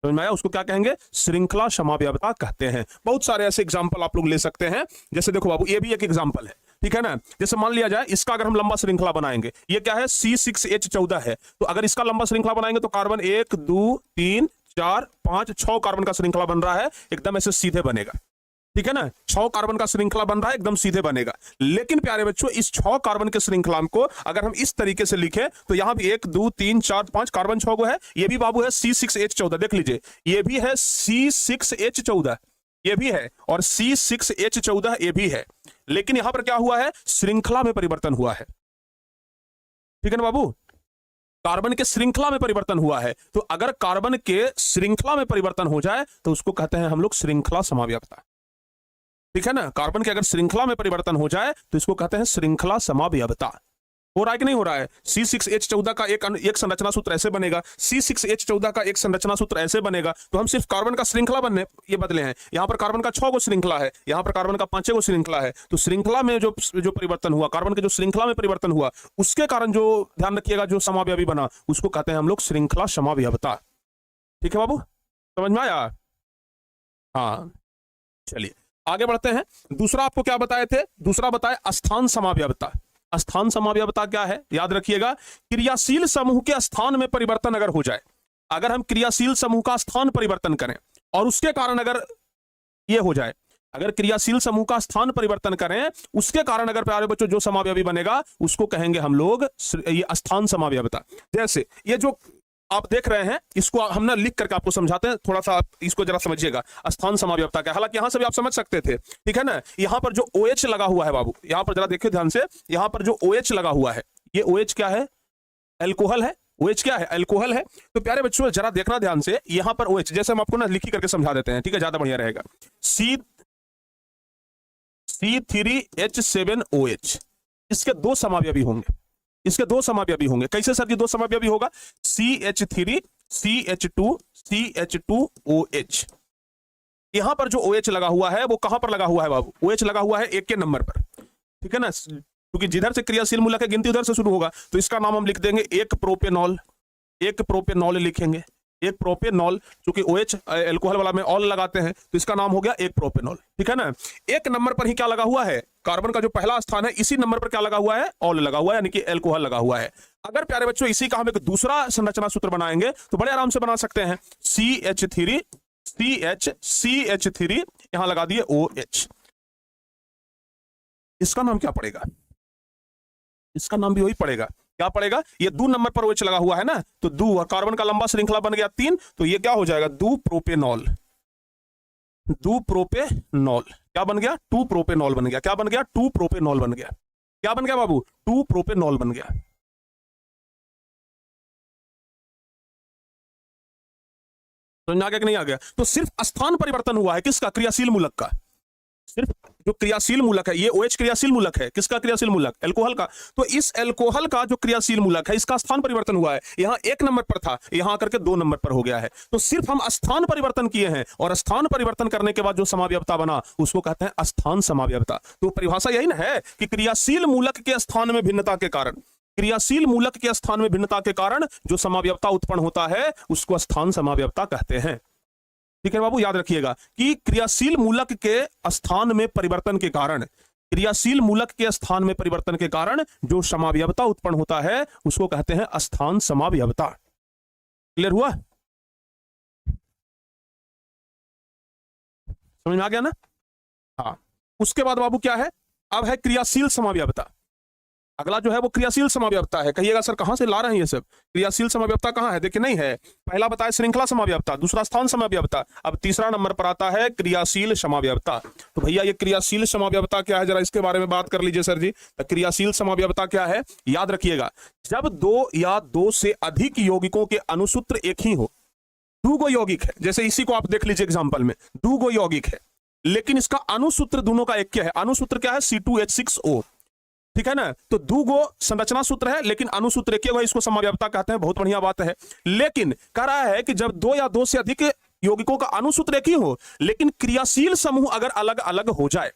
समझ में आया? उसको क्या कहेंगे? श्रृंखला समाव्यवता कहते हैं। बहुत सारे ऐसे एग्जाम्पल आप लोग ले सकते हैं। जैसे देखो बाबू, ये भी एक एग्जाम्पल है, ठीक है ना। जैसे मान लिया जाए इसका अगर हम लंबा श्रृंखला बनाएंगे, ये क्या है? C6H14 है। तो अगर इसका लंबा श्रृंखला बनाएंगे तो कार्बन 1 2 3 4 5 6 कार्बन का श्रृंखला बन रहा है, एकदम ऐसे सीधे बनेगा, ठीक है ना। 6 कार्बन का श्रृंखला बन रहा है, एकदम सीधे बनेगा। लेकिन प्यारे बच्चों, इस 6 कार्बन के श्रृंखला को अगर हम इस तरीके से लिखें तो यहां भी 1 2 3 4 5 कार्बन 6 गो है। ये भी बाबू है C6H14, देख लीजिए, ये भी है C6H14, ये भी है, और C6H14 ये भी है। लेकिन यहां पर क्या हुआ है? श्रृंखला में परिवर्तन हुआ है, ठीक है ना बाबू। कार्बन के श्रृंखला में परिवर्तन हुआ है। तो अगर कार्बन के श्रृंखला में परिवर्तन हो जाए तो उसको कहते हैं हम लोग श्रृंखला समाव्यवता, ठीक है ना। कार्बन के अगर श्रृंखला में परिवर्तन हो जाए तो इसको कहते हैं श्रृंखला समाव्यवता। हो रहा है कि नहीं हो रहा है? C6H14 का एक संरचना सूत्र ऐसे बनेगा, C6H14 का एक संरचना सूत्र ऐसे बनेगा। तो हम सिर्फ कार्बन का श्रृंखला बनने ये बदले हैं। यहां पर कार्बन का 6 गो श्रृंखला है, यहां पर कार्बन का 5 गो श्रृंखला है। तो श्रृंखला में जो परिवर्तन हुआ, कार्बन के जो श्रृंखला में परिवर्तन हुआ, उसके कारण जो, ध्यान रखिएगा, जो समाव्यवी बना उसको कहते हैं हम लोग श्रृंखला समाव्यवता। ठीक है बाबू, समझ में आया? हाँ, चलिए आगे बढ़ते हैं। दूसरा आपको क्या बताए थे? दूसरा बताए स्थान समाव्यवता। स्थान समाव्यवता क्या है? याद रखिएगा, क्रियाशील समूह के स्थान में परिवर्तन अगर हो जाए, अगर हम क्रियाशील समूह का स्थान परिवर्तन करें और उसके कारण अगर ये हो जाए, अगर क्रियाशील समूह का स्थान परिवर्तन करें उसके कारण अगर प्यारे बच्चों जो समाव्यवी बनेगा उसको कहेंगे हम लोग ये स्थान समाव्यवता। जैसे ये जो आप देख रहे हैं, इसको हम ना लिख करके आपको समझाते हैं, थोड़ा सा आप इसको जरा समझिएगा। स्थान समाव्यवता क्या, हालांकि यहां से भी आप समझ सकते थे, ठीक है ना। यहां पर जो OH लगा हुआ है बाबू, यहां पर जरा देखिए ध्यान से, यहां पर जो OH लगा हुआ है, ये OH क्या है? एल्कोहल है। OH क्या है? एल्कोहल है। तो प्यारे बच्चों जरा देखना ध्यान से, यहां पर OH, जैसे हम आपको ना लिखी करके समझा देते हैं, ठीक है, ज्यादा बढ़िया रहेगा। C3H7OH, इसके 2 समाव्यवी होंगे, इसके 2 समाव्यवी होंगे। कैसे सर जी 2 समाव्यवी होगा? CH3 CH2 CH2OH। यहां पर जो OH लगा हुआ है वो कहां पर लगा हुआ है बाबू? OH लगा हुआ है 1 के नंबर पर, ठीक है ना, क्योंकि जिधर से क्रियाशील मूलक है गिनती उधर से शुरू होगा। तो इसका नाम हम लिख देंगे 1 प्रोपेनॉल, 1 प्रोपेनॉल लिखेंगे, एक प्रोपेनॉल, चूंकि OH एल्कोहल वाला में ऑल लगाते हैं तो इसका नाम हो गया एक प्रोपेनॉल। ठीक है ना, एक नंबर पर ही क्या लगा हुआ है, कार्बन का जो पहला स्थान है इसी नंबर पर क्या लगा हुआ है, ऑल लगा हुआ है, यानी कि एल्कोहल लगा हुआ है। अगर प्यारे बच्चों इसी का हम एक दूसरा संरचना सूत्र बनाएंगे तो बड़े आराम से बना सकते हैं, CH3 CH3 यहां लगा दिए OH। इसका नाम क्या पड़ेगा, इसका नाम भी वही पड़ेगा, क्या पड़ेगा, ये 2 नंबर पर OH लगा हुआ है ना, तो दू कार्बन का लंबा श्रृंखला बन गया 3, तो ये क्या हो जाएगा, 2 प्रोपेनॉल। 2 प्रोपेनॉल क्या बन गया, 2 प्रोपेनॉल बन गया। क्या बन गया, 2 प्रोपेनॉल बन गया। क्या बन गया बाबू, 2 प्रोपेनॉल बन गया। समझ आ गया कि नहीं आ गया? तो सिर्फ स्थान परिवर्तन हुआ है किसका, क्रियाशील मूलक का। सिर्फ जो क्रियाशील मूलक है, ये OH क्रियाशील मूलक है, किसका क्रियाशील मूलक, एल्कोहल का। तो इस एल्कोहल का जो क्रियाशील मूलक है इसका स्थान परिवर्तन हुआ है, यहां 1 नंबर पर था, यहां आकर के 2 नंबर पर हो गया है। तो सिर्फ हम स्थान परिवर्तन किए हैं, और स्थान परिवर्तन करने के बाद जो समावयवता बना उसको कहते हैं स्थान समावयवता। तो परिभाषा यही ना है कि क्रियाशील मूलक के स्थान में भिन्नता के कारण, क्रियाशील मूलक के स्थान में भिन्नता के कारण जो समावयवता उत्पन्न होता है उसको स्थान समावयवता कहते हैं। ठीक है बाबू, याद रखिएगा कि क्रियाशील मूलक के स्थान में परिवर्तन के कारण, क्रियाशील मूलक के स्थान में परिवर्तन के कारण जो समावयवता उत्पन्न होता है उसको कहते हैं स्थान समावयवता। क्लियर हुआ, समझ में आ गया ना? हाँ, उसके बाद बाबू क्या है, अब है क्रियाशील समावयवता। अगला जो है वो क्रियाशील समावयवता है। कहिएगा सर कहां से ला रहे हैं ये सब, क्रियाशील समावयवता कहां है, देखिए नहीं है। पहला बताया श्रृंखला समावयवता, दूसरा स्थान समावयवता, अब तीसरा नंबर पर आता है क्रियाशील समावयवता। तो भैया ये क्रियाशील समावयवता क्या है, जरा इसके बारे में बात कर लीजिए सर जी। तो क्रियाशील समावयवता क्या है, याद रखिएगा, जब 2 या 2 से अधिक यौगिकों के अणुसूत्र एक ही हो, 2 गो यौगिक है, जैसे इसी को आप देख लीजिए एग्जाम्पल में, 2 गो यौगिक है लेकिन इसका अणुसूत्र दोनों का एक क्या है, अणुसूत्र क्या है, C2H6O। ठीक है ना, तो 2 गो संरचना सूत्र है लेकिन अणुसूत्र एक है, इसको समावयवता कहते हैं। बहुत बढ़िया बात है। लेकिन कह रहा है कि जब 2 या 2 से अधिक यौगिकों का अणुसूत्र एक ही हो लेकिन क्रियाशील समूह अगर अलग अलग हो जाए,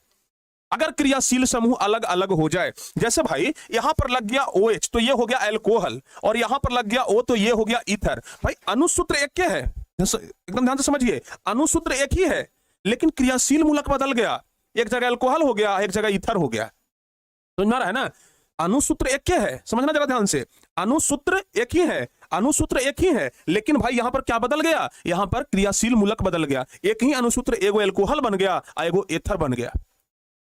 अगर क्रियाशील समूह अलग अलग हो जाए, जैसे भाई यहां पर लग गया OH तो ये हो गया एल्कोहल, और यहां पर लग गया O तो ये हो गया ईथर। भाई अणुसूत्र एक के है, एकदम ध्यान से समझिए, अणुसूत्र एक ही है लेकिन क्रियाशील मूलक बदल गया, एक जगह एल्कोहल हो गया, एक जगह ईथर हो गया। समझ में आ रहा है ना? अणुसूत्र एक के है, समझना जरा ध्यान से, अणुसूत्र एक ही है, अणुसूत्र एक ही है लेकिन भाई यहां पर क्या बदल गया, यहां पर क्रियाशील मूलक बदल गया। एक ही अणुसूत्र, एगो एल्कोहल बन गया, एगो एथर बन गया।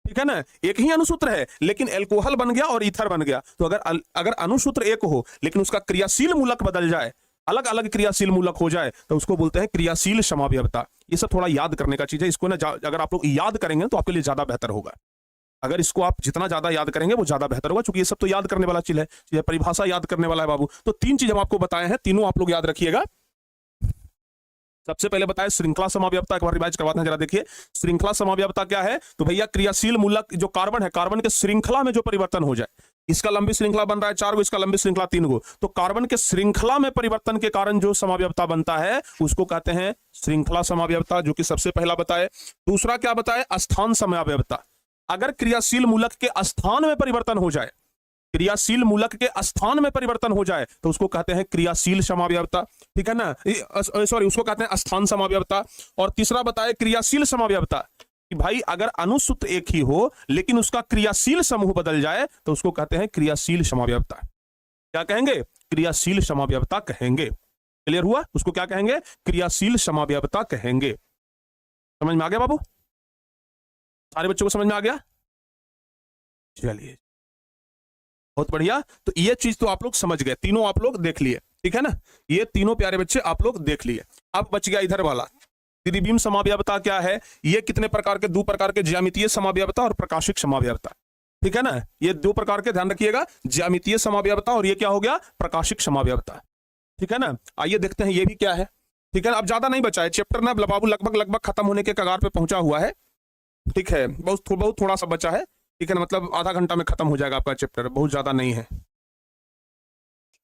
ठीक है ना, एक ही अणुसूत्र है लेकिन एल्कोहल बन गया और ईथर बन गया। तो अगर अणुसूत्र एक हो लेकिन उसका क्रियाशील मूलक बदल जाए, अलग अलग क्रियाशील मूलक हो जाए, तो उसको बोलते हैं क्रियाशील समावयवता। ये सब थोड़ा याद करने का चीज है, इसको ना अगर आप लोग याद करेंगे तो आपके लिए ज्यादा बेहतर होगा। अगर इसको आप जितना ज्यादा याद करेंगे वो ज्यादा बेहतर होगा, क्योंकि ये सब तो याद करने वाला चीज है, ये परिभाषा याद करने वाला है बाबू। तो 3 चीज हम आपको बताए हैं, तीनों आप लोग याद रखिएगा। सबसे पहले बताया श्रृंखला समावयवता, एक बार रिवाइज करवाते हैं, जरा देखिए श्रृंखला समावयवता क्या है। तो भैया क्रियाशील मूलक जो कार्बन है, कार्बन के श्रृंखला में जो परिवर्तन हो जाए, इसका लंबी श्रृंखला बन रहा है 4 गो, इसका लंबी श्रृंखला 3 गो, तो कार्बन के श्रृंखला में परिवर्तन के कारण जो समावयवता बनता है उसको कहते हैं श्रृंखला समावयवता, जो कि सबसे पहला बताए। दूसरा क्या बताए, स्थान समावयवता। अगर क्रियाशील मूलक के स्थान में परिवर्तन हो जाए, क्रियाशील मूलक के स्थान में परिवर्तन हो जाए तो उसको कहते हैं क्रियाशील समावयवता। ठीक है ना, सॉरी, उसको कहते हैं स्थान समावयवता। और तीसरा बताए क्रियाशील समावयवता, कि भाई अगर अणुसूत्र एक ही हो लेकिन उसका क्रियाशील समूह बदल जाए तो उसको कहते हैं क्रियाशील समावयवता। क्या कहेंगे, क्रियाशील समावयवता कहेंगे। क्लियर हुआ, उसको क्या कहेंगे, क्रियाशील समावयवता कहेंगे। समझ में आ गया बाबू, सारे बच्चों को समझ में आ गया? चलिए बहुत बढ़िया। तो ये चीज तो आप लोग समझ गए, तीनों आप लोग देख लिए। ठीक है ना, ये तीनों प्यारे बच्चे आप लोग देख लिए। अब बच गया इधर वाला, त्रिविम समावयवता क्या है, ये कितने प्रकार के, 2 प्रकार के, ज्यामितीय समावयवता और प्रकाशिक समावयवता। ठीक है ना, ये 2 प्रकार के, ध्यान रखिएगा, ज्यामितीय समावयवता और ये क्या हो गया, प्रकाशिक समावयवता। ठीक है ना, आइए देखते हैं ये भी क्या है। ठीक है, अब ज्यादा नहीं बचा है चैप्टर ना बाबू, लगभग खत्म होने के कगार पे पहुंचा हुआ है। ठीक है, बहुत थोड़ा सा बचा है। ठीक है ना, मतलब आधा घंटा में खत्म हो जाएगा आपका चैप्टर, बहुत ज्यादा नहीं है,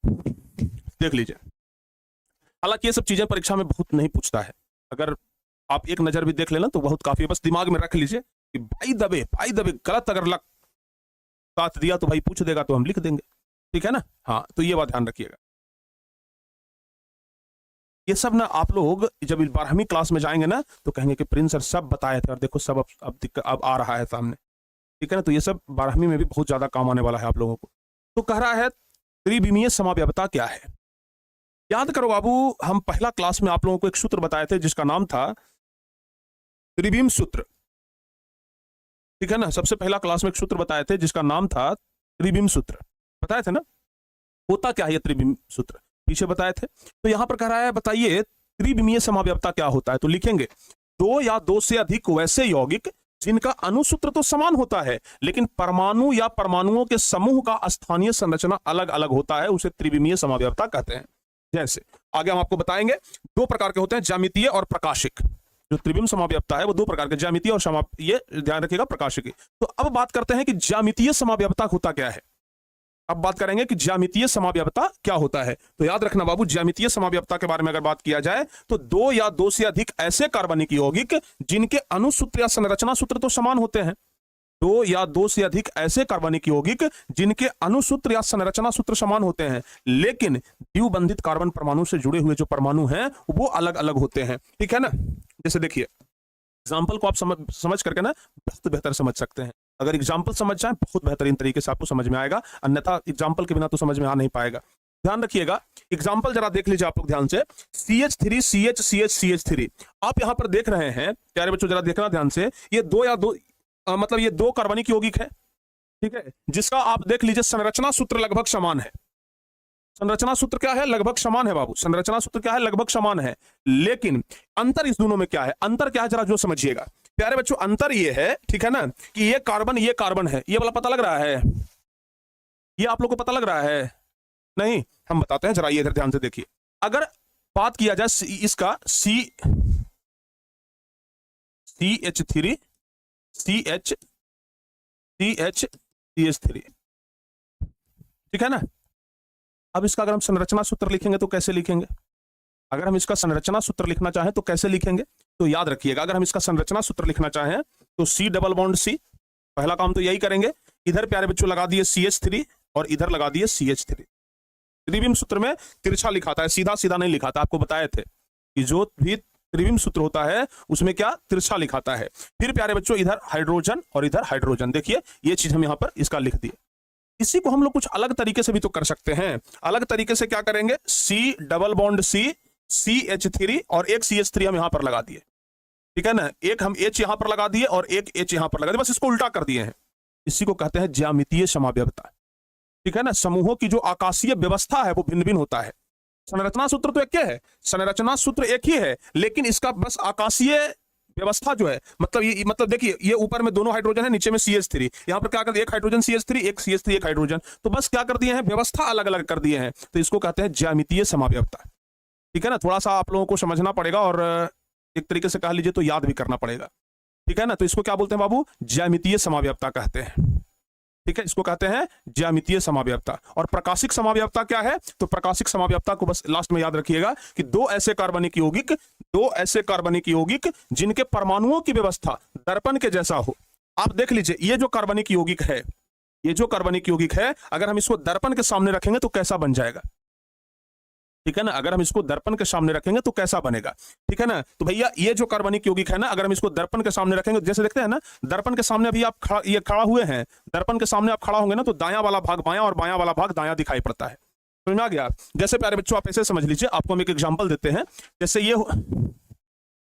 देख लीजिए। हालांकि ये सब चीजें परीक्षा में बहुत नहीं पूछता है, अगर आप एक नजर भी देख लेना तो बहुत काफी है। बस दिमाग में रख लीजिए कि भाई दबे गलत अगर लग साथ दिया तो भाई पूछ देगा तो हम लिख देंगे। ठीक है ना, हाँ, तो ये बात ध्यान रखिएगा। ये सब ना आप लोग जब 12वीं क्लास में जाएंगे ना तो कहेंगे कि प्रिंस सर सब बताए थे और देखो सब अब आ रहा है सामने, ठीक है ना। तो ये सब 12वीं में भी बहुत ज्यादा काम आने वाला है आप लोगों को। तो कह रहा है त्रिविमीय समव्यवता क्या है। याद करो बाबू, हम पहला क्लास में आप लोगों को एक सूत्र बताए थे जिसका नाम था त्रिविम सूत्र, ठीक है ना। सबसे पहला क्लास में एक सूत्र बताए थे जिसका नाम था त्रिविम सूत्र, बताए थे ना। होता क्या है ये त्रिविम सूत्र, पीछे बताए थे। तो यहां पर कह रहा है बताइए त्रिविमीय समव्यवता क्या होता है। तो लिखेंगे दो या दो से अधिक वैसे यौगिक जिनका अणुसूत्र तो समान होता है लेकिन परमाणु या परमाणुओं के समूह का स्थानीय संरचना अलग अलग होता है, उसे त्रिविमीय समव्यवता कहते हैं। जैसे आगे हम आपको बताएंगे दो प्रकार के होते हैं, ज्यामितीय और प्रकाशिक। जो त्रिविम समव्यवता है वो दो प्रकार के, ज्यामितीय और ये ध्यान रखिएगा प्रकाशिकी। तो अब बात करते हैं कि ज्यामितीय समव्यवता होता क्या है। अब बात करेंगे कि ज्यामितीय समव्यवता क्या होता है। तो याद रखना बाबू, ज्यामितीय समव्यवता के बारे में अगर बात किया जाए तो दो या दो से अधिक ऐसे कार्बनिक यौगिक जिनके अणुसूत्र या संरचना सूत्र तो समान होते हैं। दो या दो से अधिक ऐसे कार्बनिक यौगिक जिनके अणुसूत्र या संरचना सूत्र समान होते हैं लेकिन द्विबंधित कार्बन परमाणु से जुड़े हुए जो परमाणु हैं वो अलग अलग होते हैं, ठीक है ना। जैसे देखिए एग्जाम्पल को आप समझ करके ना बहुत बेहतर समझ सकते हैं। अगर एग्जाम्पल समझ जाए बहुत बेहतरीन तरीके से आपको समझ में आएगा, अन्यथा एग्जाम्पल के बिना तो समझ में आ नहीं पाएगा। ध्यान रखिएगा, एग्जाम्पल जरा देख लीजिए आप लोग ध्यान से। CH3 CH CH CH3 आप यहां पर देख रहे हैं प्यारे बच्चों, जरा देखना ध्यान से। ये दो या दो मतलब ये दो कार्बनिक यौगिक है, ठीक है, जिसका आप देख लीजिए संरचना सूत्र लगभग समान है। संरचना सूत्र क्या है, लगभग समान है बाबू। संरचना सूत्र क्या है, लगभग समान है। लेकिन अंतर इस दोनों में क्या है, अंतर क्या है जरा जो समझिएगा प्यारे बच्चों। अंतर ये है, ठीक है ना, कि ये कार्बन है, ये वाला पता लग रहा है, ये आप लोग को पता लग रहा है नहीं, हम बताते हैं जरा, ये इधर ध्यान से देखिए। अगर बात किया जाए इसका CH3 CH3, ठीक है ना। अब इसका अगर हम संरचना सूत्र लिखेंगे तो कैसे लिखेंगे, अगर हम इसका संरचना सूत्र लिखना चाहें तो कैसे लिखेंगे। तो याद रखिएगा, अगर हम इसका संरचना सूत्र लिखना चाहें तो C डबल बॉन्ड C, पहला काम तो यही करेंगे। इधर प्यारे बच्चों लगा दिए CH3 और इधर लगा दिए CH3। त्रिविम सूत्र में तिरछा लिखाता है, सीधा सीधा नहीं लिखाता। आपको बताए थे कि जो भी त्रिविम सूत्र होता है उसमें क्या तिरछा लिखाता है। फिर प्यारे बच्चों इधर हाइड्रोजन और इधर हाइड्रोजन, देखिए ये चीज हम यहां पर इसका लिख दिए। इसी को हम लोग कुछ अलग तरीके से भी तो कर सकते हैं। अलग तरीके से क्या करेंगे, C double bond C CH3 और एक CH3 हम यहां पर लगा दिए, ठीक है ना। एक हम H यहां पर लगा दिए और एक H यहां पर लगा दिए, बस इसको उल्टा कर दिए हैं। इसी को कहते हैं ज्यामितीय समव्यवता, ठीक है ना। समूहों की जो आकाशीय व्यवस्था है वो भिन्न भिन्न होता है। संरचना सूत्र तो एक है, संरचना सूत्र एक ही है, लेकिन इसका बस आकाशीय व्यवस्था जो है, मतलब देखिए ये ऊपर में दोनों हाइड्रोजन है, नीचे में CH3, यहां पर क्या कर दिया, एक हाइड्रोजन CH3, एक CH3, एक हाइड्रोजन, तो बस क्या कर दिए हैं, व्यवस्था अलग अलग कर दिए हैं। तो इसको कहते हैं ज्यामितीय समव्यवता, ठीक है ना। थोड़ा सा आप लोगों को समझना पड़ेगा और एक तरीके से कह लीजिए तो याद भी करना पड़ेगा, ठीक है ना। तो इसको क्या बोलते हैं बाबू, ज्यामितीय समव्यवता कहते हैं, ठीक है। इसको कहते हैं ज्यामितीय समव्यवता। और प्रकाशिक समव्यवता क्या है, तो प्रकाशिक समव्यवता को बस लास्ट में याद रखिएगा कि दो ऐसे कार्बनिक यौगिक जिनके परमाणुओं की व्यवस्था दर्पण के जैसा हो। आप देख लीजिए ये जो कार्बनिक यौगिक है, अगर हम इसको दर्पण के सामने रखेंगे तो कैसा बन जाएगा, ठीक है ना। अगर हम इसको दर्पण के सामने रखेंगे तो कैसा बनेगा, ठीक है ना। तो भैया ये जो कार्बनिक यौगिक है ना, अगर हम इसको दर्पण के सामने रखेंगे, जैसे देखते हैं ना दर्पण के सामने अभी आप खड़ा हुए हैं, दर्पण के सामने आप खड़ा होंगे ना तो दायां वाला भाग बायां और बायां वाला भाग दायां दिखाई पड़ता है, समझ में आ गया। जैसे प्यारे बच्चों आप ऐसे समझ लीजिए, आपको हम एक एग्जाम्पल देते हैं। जैसे ये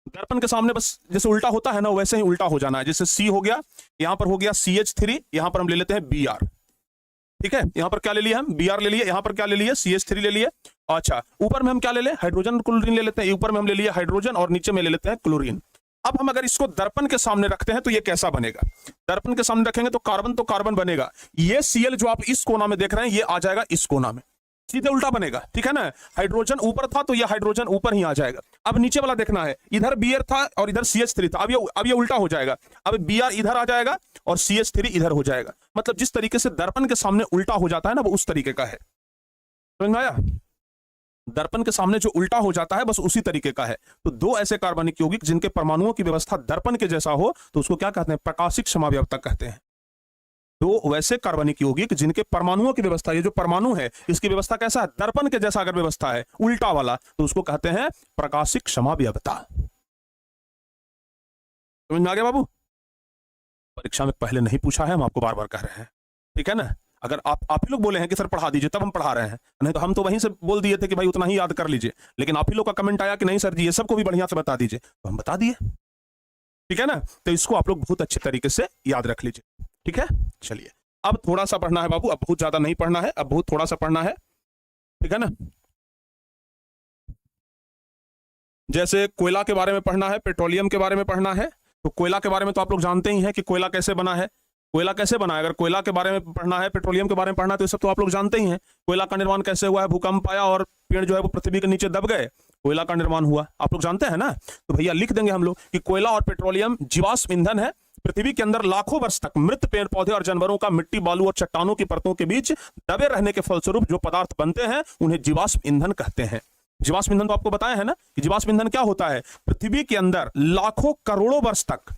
दर्पण के सामने बस जैसे उल्टा होता है ना वैसे ही उल्टा हो जाना है। जैसे C हो गया, यहां पर हो गया CH3, यहां पर हम ले लेते हैं Br, ठीक है। यहां पर क्या ले लिया हम, Br ले लिए, यहां पर क्या ले लिए, CH3 ले लिए। अच्छा ऊपर में हम क्या ले लें, हाइड्रोजन क्लोरीन ले लेते हैं। ऊपर में हम ले लिए हाइड्रोजन और नीचे में ले लेते हैं क्लोरीन। अब हम अगर इसको दर्पण के सामने रखते हैं तो ये कैसा बनेगा, दर्पण के सामने रखेंगे तो कार्बन बनेगा। ये Cl जो आप इस कोना में देख रहे हैं ये आ जाएगा इस कोना में, सीधे उल्टा बनेगा, ठीक है ना। हाइड्रोजन ऊपर था तो ये हाइड्रोजन ऊपर ही आ जाएगा। अब नीचे वाला देखना है, इधर Br था और इधर CH3 था, अब ये उल्टा हो जाएगा। अब Br इधर आ जाएगा और CH3 इधर हो जाएगा। मतलब जिस तरीके से दर्पण के सामने उल्टा हो जाता है ना वो उस तरीके का है, समझ में आया। दर्पण के सामने जो उल्टा हो जाता है बस उसी तरीके का है। तो दो ऐसे कार्बनिक यौगिक जिनके परमाणुओं की व्यवस्था दर्पण के जैसा हो तो उसको क्या कहते हैं, प्रकाशिक समव्यवता कहते हैं। तो वैसे कार्बनिक यौगिक जिनके परमाणुओं की व्यवस्था, ये जो परमाणु है इसकी व्यवस्था कैसा है, दर्पण के जैसा अगर व्यवस्था है, उल्टा वाला, तो उसको कहते हैं प्रकाशिक समावयवता। समझ में आ गया बाबू? परीक्षा में पहले नहीं पूछा है, हम आपको बार बार कह रहे हैं, ठीक है ना। अगर आप ही लोग बोले हैं कि सर पढ़ा दीजिए, तब हम पढ़ा रहे हैं, नहीं तो हम तो वहीं से बोल दिए थे कि भाई उतना ही याद कर लीजिए, लेकिन आप ही लोग का कमेंट आया कि नहीं सर जी ये सबको भी बढ़िया से बता दीजिए, तो हम बता दिए, ठीक है ना। तो इसको आप लोग बहुत अच्छे तरीके से याद रख लीजिए, ठीक है। चलिए अब थोड़ा सा पढ़ना है बाबू, अब बहुत ज्यादा नहीं पढ़ना है, अब बहुत थोड़ा सा पढ़ना है, ठीक है ना। जैसे कोयला के बारे में पढ़ना है, पेट्रोलियम के बारे में पढ़ना है। तो कोयला के बारे में तो आप लोग जानते ही हैं कि कोयला कैसे बना है, कोयला कैसे बना है। अगर कोयला के बारे में पढ़ना है, पेट्रोलियम के बारे में पढ़ना है, तो ये सब तो आप लोग जानते ही हैं। कोयला का निर्माण कैसे हुआ है, भूकंप आया और पेड़ जो है वो पृथ्वी के नीचे दब गए, कोयला का निर्माण हुआ, आप लोग जानते हैं ना। तो भैया लिख देंगे हम लोग कि कोयला और पेट्रोलियम जीवाश्म ईंधन है। पृथ्वी के अंदर लाखों वर्ष तक मृत पेड़ पौधे और जानवरों का मिट्टी, बालू और चट्टानों की परतों के बीच दबे रहने के फलस्वरूप जो पदार्थ बनते हैं उन्हें जीवाश्म ईंधन कहते हैं। जीवाश्म ईंधन तो आपको बताया है ना कि जीवाश्म ईंधन क्या होता है। पृथ्वी के अंदर लाखों करोड़ों वर्ष तक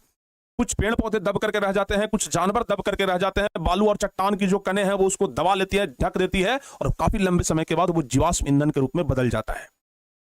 कुछ पेड़ पौधे दब करके रह जाते हैं, कुछ जानवर दब करके रह जाते हैं, बालू और चट्टान की जो कने हैं वो उसको दबा लेती है, ढक देती है, और काफी लंबे समय के बाद वो जीवाश्म ईंधन के रूप में बदल जाता है,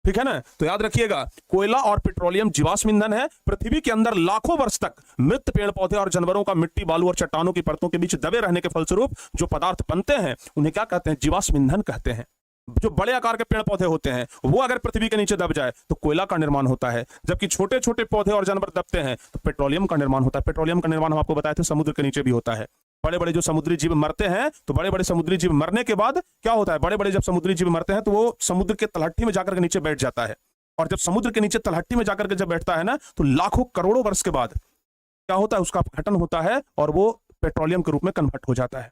ठीक है ना। तो याद रखिएगा, कोयला और पेट्रोलियम जीवाश्म ईंधन है। पृथ्वी के अंदर लाखों वर्ष तक मृत पेड़ पौधे और जानवरों का मिट्टी, बालू और चट्टानों की परतों के बीच दबे रहने के फलस्वरूप जो पदार्थ बनते हैं उन्हें क्या कहते हैं, जीवाश्म ईंधन कहते हैं। जो बड़े आकार के पेड़ पौधे होते हैं वो अगर पृथ्वी के नीचे दब जाए तो कोयला का निर्माण होता है, जबकि छोटे छोटे पौधे और जानवर दबते हैं तो पेट्रोलियम का निर्माण होता है। पेट्रोलियम का निर्माण हम आपको बताए थे समुद्र के नीचे भी होता है। बड़े बड़े जो समुद्री जीव मरते हैं, तो बड़े बड़े समुद्री जीव मरने के बाद क्या होता है, बड़े बड़े जब समुद्री जीव मरते हैं तो वो समुद्र के तलहटी में जाकर के नीचे बैठ जाता है, और जब समुद्र के नीचे तलहटी में जाकर के जब बैठता है ना, तो लाखों करोड़ों वर्ष के बाद क्या होता है, उसका अपघटन होता है और वो पेट्रोलियम के रूप में कन्वर्ट हो जाता है,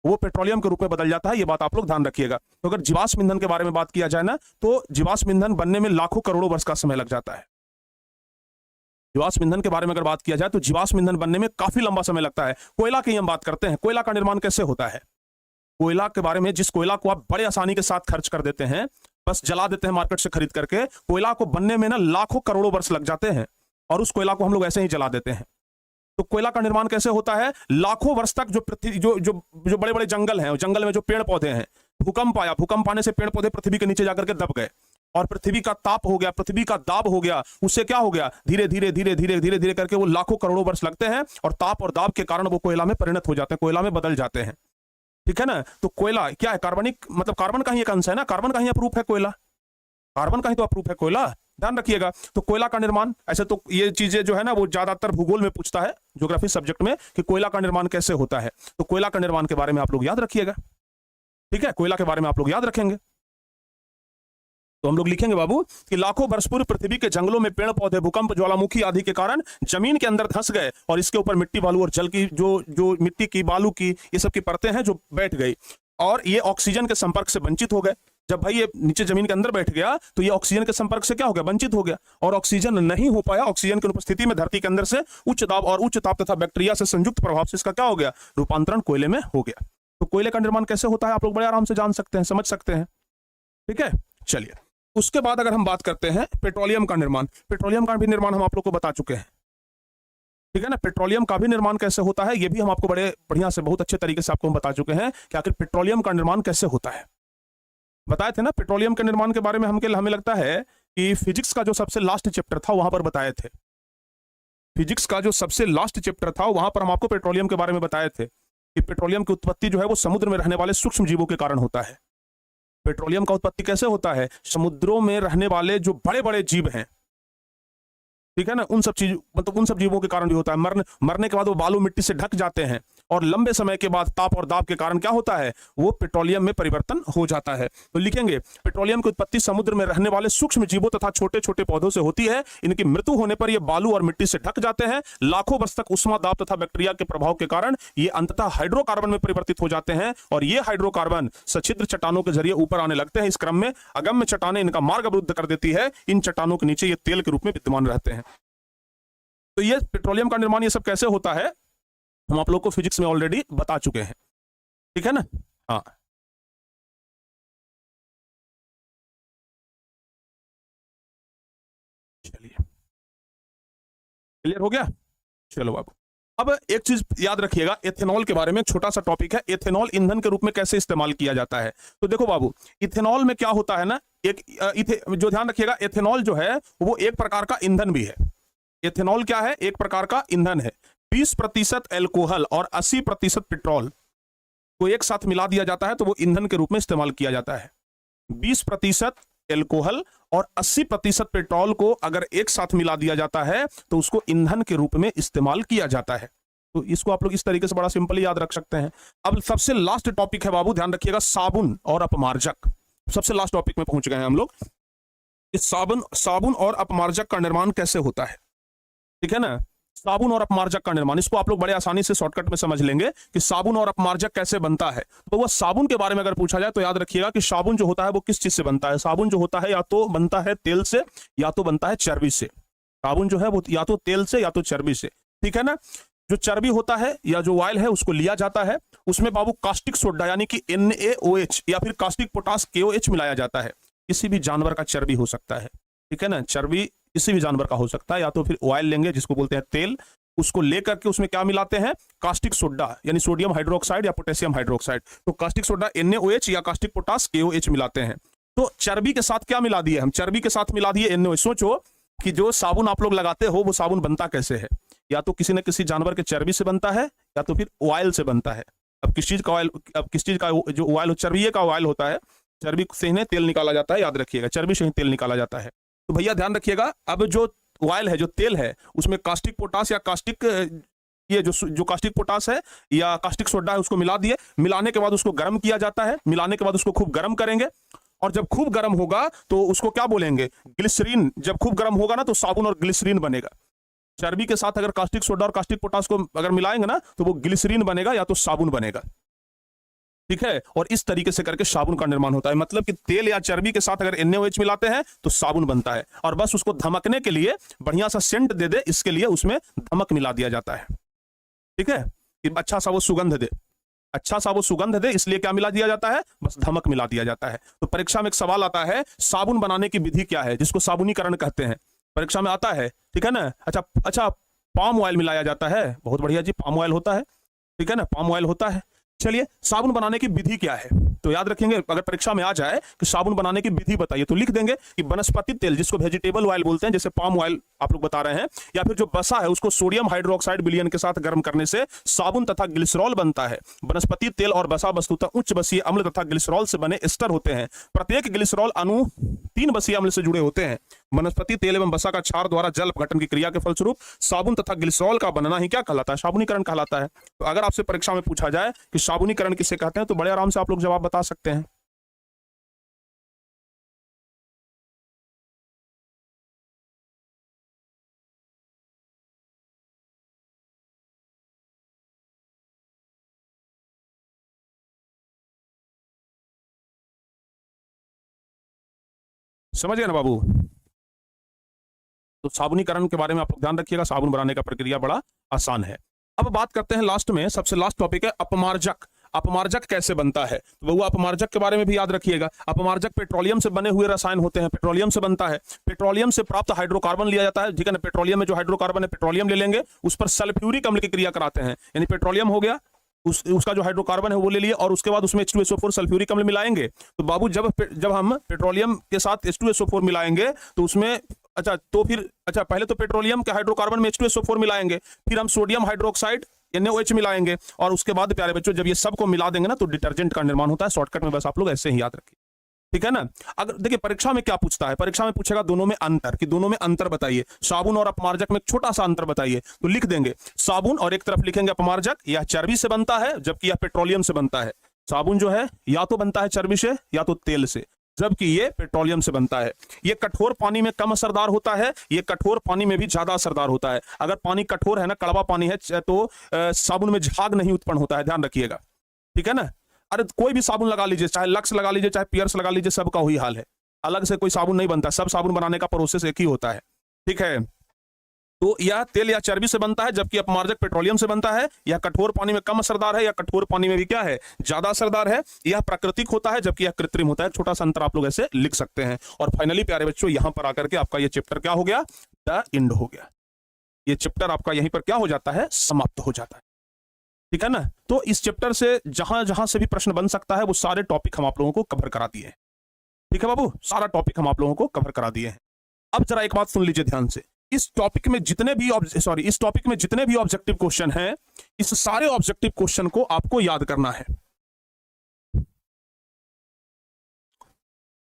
वो पेट्रोलियम के रूप में बदल जाता है। ये बात आप लोग ध्यान रखिएगा। तो अगर जीवाश्म ईंधन के बारे में बात किया जाए ना, तो जीवाश्म ईंधन बनने में लाखों करोड़ों वर्ष का समय लग जाता है। जीवाश्म ईंधन के बारे में अगर बात किया जाए तो जीवाश्म ईंधन बनने में काफी लंबा समय लगता है। कोयला की हम बात करते हैं, कोयला का निर्माण कैसे होता है। कोयला के बारे में, जिस कोयला को आप बड़े आसानी के साथ खर्च कर देते हैं, बस जला देते हैं मार्केट से खरीद करके, कोयला को बनने में ना लाखों करोड़ों वर्ष लग जाते हैं, और उस कोयला को हम लोग ऐसे ही जला देते हैं। तो कोयला का निर्माण कैसे होता है, लाखों वर्ष तक जो पृथ्वी जो जो जो बड़े बड़े जंगल हैं, जंगल में जो पेड़ पौधे हैं, भूकंप आया, भूकंप आने से पेड़ पौधे पृथ्वी के नीचे जाकर के दब गए, और पृथ्वी का ताप हो गया, पृथ्वी का दाब हो गया, उससे क्या हो गया, धीरे धीरे धीरे धीरे धीरे धीरे करके वो लाखों करोड़ों वर्ष लगते हैं, और ताप और दाब के कारण वो कोयला में परिणत हो जाते हैं, कोयला में बदल जाते हैं, ठीक है ना। तो कोयला क्या है, कार्बनिक, मतलब कार्बन का ही एक अंश है ना, कार्बन का ही अप्रूप है कोयला, कार्बन का ही तो अप्रूप है कोयला, ध्यान रखिएगा। तो कोयला का निर्माण, ऐसे तो ये चीजें जो है ना वो ज्यादातर भूगोल में पूछता है, ज्योग्राफी सब्जेक्ट में, कि कोयला का निर्माण कैसे होता है। तो कोयला का निर्माण के बारे में आप लोग याद रखिएगा, ठीक है, कोयला के बारे में आप लोग याद रखेंगे। तो हम लोग लिखेंगे बाबू कि लाखों वर्ष पूर्व पृथ्वी के जंगलों में पेड़ पौधे भूकंप, ज्वालामुखी आदि के कारण जमीन के अंदर धंस गए, और इसके ऊपर मिट्टी, बालू और जल की जो मिट्टी की, बालू की, ये सब की परतें हैं जो बैठ गई, और ये ऑक्सीजन के संपर्क से वंचित हो गए। जब भाई ये नीचे जमीन के अंदर बैठ गया तो ये ऑक्सीजन के संपर्क से क्या हो गया, वंचित हो गया, और ऑक्सीजन नहीं हो पाया। ऑक्सीजन की उपस्थिति में धरती के अंदर से उच्च दाब और उच्च ताप तथा बैक्टीरिया से संयुक्त प्रभाव से इसका क्या हो गया, रूपांतरण कोयले में हो गया। तो कोयले का निर्माण कैसे होता है आप लोग बड़े आराम से जान सकते हैं, समझ सकते हैं, ठीक है। चलिए उसके बाद अगर हम बात करते हैं पेट्रोलियम का निर्माण, पेट्रोलियम का भी निर्माण हम आप लोग को बता चुके हैं, ठीक है ना। पेट्रोलियम का भी निर्माण कैसे होता है ये भी हम आपको बड़े बढ़िया से, बहुत अच्छे तरीके से आपको हम बता चुके हैं कि आखिर पेट्रोलियम का निर्माण कैसे होता है। बताए थे ना पेट्रोलियम के निर्माण के बारे में, हमें लगता है कि फिजिक्स का जो सबसे लास्ट चैप्टर था वहां पर बताए थे, फिजिक्स का जो सबसे लास्ट चैप्टर था वहां पर हम आपको पेट्रोलियम के बारे में बताए थे कि पेट्रोलियम की उत्पत्ति जो है वो समुद्र में रहने वाले सूक्ष्म जीवों के कारण होता है। पेट्रोलियम का उत्पत्ति कैसे होता है, समुद्रों में रहने वाले जो बड़े बड़े जीव हैं, ठीक है ना, उन सब चीज, मतलब उन सब जीवों के कारण भी होता है। मरने के बाद वो बालू मिट्टी से ढक जाते हैं, और लंबे समय के बाद ताप और दाब के कारण क्या होता है, वो पेट्रोलियम में परिवर्तन हो जाता है। तो लिखेंगे पेट्रोलियम की उत्पत्ति समुद्र में रहने वाले सूक्ष्म जीवों तथा छोटे छोटे पौधों से होती है। इनकी मृत्यु होने पर ये बालू और मिट्टी से ढक जाते हैं। लाखों वर्ष तक उष्मा, दाब तथा बैक्टीरिया के प्रभाव के कारण ये अंततः हाइड्रोकार्बन में परिवर्तित हो जाते हैं, और ये हाइड्रोकार्बन सछिद्र चट्टानों के जरिए ऊपर आने लगते हैं। इस क्रम में अगम्य चट्टानें इनका मार्ग अवरुद्ध कर देती है। इन चट्टानों के नीचे ये तेल के रूप में विद्यमान रहते हैं। तो ये पेट्रोलियम का निर्माण ये सब कैसे होता है हम आप लोग को फिजिक्स में ऑलरेडी बता चुके हैं, ठीक है ना। हाँ चलिए, क्लियर हो गया, चलो बाबू। अब एक चीज याद रखिएगा, एथेनॉल के बारे में एक छोटा सा टॉपिक है, एथेनॉल ईंधन के रूप में कैसे इस्तेमाल किया जाता है। तो देखो बाबू, इथेनॉल में क्या होता है ना, जो ध्यान रखिएगा, एथेनॉल जो है वो एक प्रकार का ईंधन भी है। एथेनॉल क्या है? एक प्रकार का ईंधन है। 20% एल्कोहल और 80% पेट्रोल को एक साथ मिला दिया जाता है तो वो ईंधन के रूप में इस्तेमाल किया जाता है। 20% एल्कोहल और 80% पेट्रोल को अगर एक साथ मिला दिया जाता है तो उसको ईंधन के रूप में इस्तेमाल किया जाता है। तो इसको आप लोग इस तरीके से बड़ा सिंपली याद रख सकते हैं। अब सबसे लास्ट टॉपिक है बाबू, ध्यान रखिएगा, साबुन और अपमार्जक। सबसे लास्ट टॉपिक में पहुंच गए हैं हम लोग। इस साबुन और अपमार्जक का निर्माण कैसे होता है, ठीक है ना। साबुन और अपमार्जक का निर्माण, इसको आप लोग बड़े आसानी से शॉर्टकट में समझ लेंगे कि साबुन और अपमार्जक कैसे बनता है। तो वह साबुन के बारे में अगर पूछा जाए तो याद रखिएगा कि साबुन जो होता है वो किस चीज से बनता है। साबुन जो होता है या तो बनता है तेल से या तो बनता है चर्बी से। साबुन जो है वो या तो तेल से या तो चर्बी से, ठीक है ना। जो चर्बी होता है या जो ऑयल है उसको लिया जाता है, उसमें बाबू कास्टिक सोडा यानी कि NaOH या फिर कास्टिक पोटास KOH मिलाया जाता है। किसी भी जानवर का चर्बी हो सकता है, ठीक है ना, चर्बी किसी भी जानवर का हो सकता है। या तो फिर ऑयल लेंगे जिसको बोलते हैं तेल, उसको लेकर के उसमें क्या मिलाते हैं, कास्टिक सोडा यानी सोडियम हाइड्रोक्साइड या पोटेशियम हाइड्रोक्साइड। तो कास्टिक सोडा NaOH या कास्टिक पोटास KOH मिलाते हैं। तो चर्बी के साथ क्या मिला दिए हम, चर्बी के साथ मिला दिए NaOH। सोचो कि जो साबुन आप लोग लगाते हो वो साबुन बनता कैसे है, या तो किसी न किसी जानवर के चर्बी से बनता है या तो फिर ऑयल से बनता है। अब किस चीज का ऑयल, अब किस चीज का जो ऑयल, चर्बी का ऑयल होता है, चर्बी से ही तेल निकाला जाता है, याद रखिएगा, चर्बी से ही तेल निकाला जाता है। तो भैया ध्यान रखिएगा, अब जो ऑयल है, जो तेल है, उसमें कास्टिक पोटास या कास्टिक, ये जो कास्टिक पोटास है या कास्टिक सोडा है उसको मिला दिए। मिलाने के बाद उसको गर्म किया जाता है। मिलाने के बाद उसको खूब गर्म करेंगे और जब खूब गर्म होगा तो उसको क्या बोलेंगे, ग्लिसरीन। जब खूब गर्म होगा ना तो साबुन और ग्लिसरीन बनेगा। चर्बी के साथ अगर कास्टिक सोडा और कास्टिक पोटास को अगर मिलाएंगे ना तो वो ग्लिसरीन बनेगा या तो साबुन बनेगा, ठीक है। और इस तरीके से करके साबुन का निर्माण होता है। मतलब कि तेल या चर्बी के साथ अगर NaOH मिलाते हैं तो साबुन बनता है। और बस उसको धमकने के लिए, बढ़िया सा सेंट दे दे इसके लिए उसमें धमक मिला दिया जाता है, ठीक है, कि अच्छा सा वो सुगंध दे, अच्छा सा वो सुगंध दे, इसलिए क्या मिला दिया जाता है, बस धमक मिला दिया जाता है। तो परीक्षा में एक सवाल आता है, साबुन बनाने की विधि क्या है, जिसको साबुनीकरण कहते हैं, परीक्षा में आता है, ठीक है ना। अच्छा, पाम ऑयल मिलाया जाता है, बहुत बढ़िया जी, पाम ऑयल होता है, ठीक है ना, पाम ऑयल होता है। चलिए, साबुन बनाने की विधि क्या है, तो याद रखेंगे, अगर परीक्षा में आ जाए कि साबुन बनाने की विधि बताइए तो लिख देंगे कि वनस्पति तेल, जिसको वेजिटेबल ऑयल बोलते हैं, जैसे पाम ऑयल आप लोग बता रहे हैं, या फिर जो बसा है उसको सोडियम हाइड्रोक्साइड विलयन के साथ गर्म करने से साबुन तथा ग्लिसरॉल बनता है। वनस्पति तेल और बसा वस्तुतः उच्च बसीय अम्ल तथा ग्लिसरॉल से बने एस्टर होते हैं। प्रत्येक ग्लिसरॉल अणु 3 बसीय अम्ल से जुड़े होते हैं। वनस्पति तेल एवं बसा का क्षार द्वारा जल अपघटन की क्रिया के फलस्वरूप साबुन तथा ग्लिसरॉल का बनना ही क्या कहलाता है, साबुनीकरण कहलाता है। तो अगर आपसे परीक्षा में पूछा जाए कि साबुनीकरण किसे कहते हैं तो बड़े आराम से आप लोग जवाब बता सकते हैं। समझ गए ना बाबू। तो साबुनीकरण के बारे में आप लोग ध्यान रखिएगा, साबुन बनाने का प्रक्रिया बड़ा आसान है। अब बात करते हैं लास्ट में, सबसे लास्ट टॉपिक है अपमार्जक। अपमार्जक कैसे बनता है, तो वो अपमार्जक के बारे में भी याद रखिएगा। अपमार्जक पेट्रोलियम से बने हुए रसायन होते हैं, पेट्रोलियम से बनता है। पेट्रोलियम से प्राप्त हाइड्रोकार्बन लिया जाता है, ठीक है ना। पेट्रोलियम में जो हाइड्रोकार्बन है, पेट्रोलियम ले लेंगे, उस पर सल्फ्यूरिक अम्ल की क्रिया कराते हैं, यानी पेट्रोलियम हो गया, उसका जो हाइड्रोकार्बन है वो ले लिए और उसके बाद उसमें H2SO4 सल्फ्यूरिक अम्ल मिलाएंगे। तो बाबू जब हम पेट्रोलियम के साथ H2SO4 मिलाएंगे तो उसमें पहले तो पेट्रोलियम के हाइड्रोकार्बन में H2SO4 मिलाएंगे, फिर हम सोडियम हाइड्रोक्साइड NaOH मिलाएंगे और उसके बाद प्यारे बच्चों जब ये सबको मिला देंगे ना तो डिटर्जेंट का निर्माण होता है। शॉर्टकट में बस आप लोग ऐसे ही याद रखिए, ठीक है ना। अगर देखिए परीक्षा में क्या पूछता है, परीक्षा में पूछेगा दोनों में अंतर, कि दोनों में अंतर बताइए, साबुन और अपमार्जक में छोटा सा अंतर बताइए। तो लिख देंगे साबुन और एक तरफ लिखेंगे अपमार्जक, यह चर्बी से बनता है जबकि यह पेट्रोलियम से बनता है। साबुन जो है या तो बनता है चर्बी से या तो तेल से, जबकि ये पेट्रोलियम से बनता है। ये कठोर पानी में कम असरदार होता है, ये कठोर पानी में भी ज्यादा असरदार होता है। अगर पानी कठोर है ना, कड़वा पानी है, तो साबुन में झाग नहीं उत्पन्न होता है, ध्यान रखिएगा, ठीक है ना। अरे कोई भी साबुन लगा लीजिए, चाहे लक्स लगा लीजिए, चाहे पियर्स लगा लीजिए, सबका वही हाल है, अलग से कोई साबुन नहीं बनता, सब साबुन बनाने का प्रोसेस एक ही होता है, ठीक है। तो यह तेल या चर्बी से बनता है जबकि अपमार्जक पेट्रोलियम से बनता है। यह कठोर पानी में कम असरदार है या कठोर पानी में भी क्या है, ज्यादा असरदार है। यह प्राकृतिक होता है जबकि यह कृत्रिम होता है। छोटा सा अंतर आप लोग ऐसे लिख सकते हैं। और फाइनली प्यारे बच्चों, यहां पर आकर के आपका यह चैप्टर क्या हो गया, द एंड हो गया। ये चैप्टर आपका यहीं पर क्या हो जाता है, समाप्त हो जाता है। ठीक है ना। तो इस चैप्टर से जहां जहां से भी प्रश्न बन सकता है वो सारे टॉपिक हम आप लोगों को कवर करा दिए हैं। ठीक है बाबू, सारा टॉपिक हम आप लोगों को कवर करा दिए हैं। अब जरा एक बात सुन लीजिए ध्यान से, इस टॉपिक में जितने भी ऑब्जेक्टिव क्वेश्चन हैं, इस सारे ऑब्जेक्टिव क्वेश्चन को आपको याद करना है।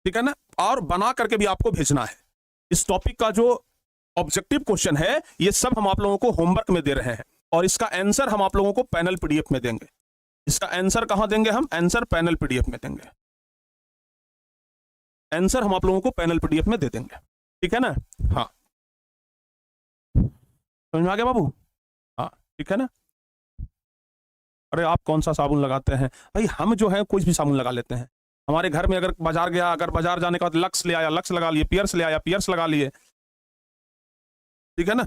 ठीक है ना, और बना करके भी आपको भेजना है। इस टॉपिक का जो ऑब्जेक्टिव क्वेश्चन है ये सब हम आप लोगों को होमवर्क में दे रहे हैं, और इसका आंसर हम आप लोगों को पैनल पीडीएफ में देंगे। इसका आंसर कहां देंगे हम, आंसर पैनल पीडीएफ में देंगे। आंसर हम आप लोगों को पैनल पीडीएफ में दे देंगे। ठीक है ना। हाँ, समझ में आ गया बाबू। हाँ ठीक है ना। अरे आप कौन सा साबुन लगाते हैं भाई, हम जो है कोई भी साबुन लगा लेते हैं। हमारे घर में अगर बाजार गया, अगर बाजार जाने के बाद लक्स ले आया, लक्स लगा लिए, पियर्स ले आया, पियर्स लगा लिए। ठीक है ना।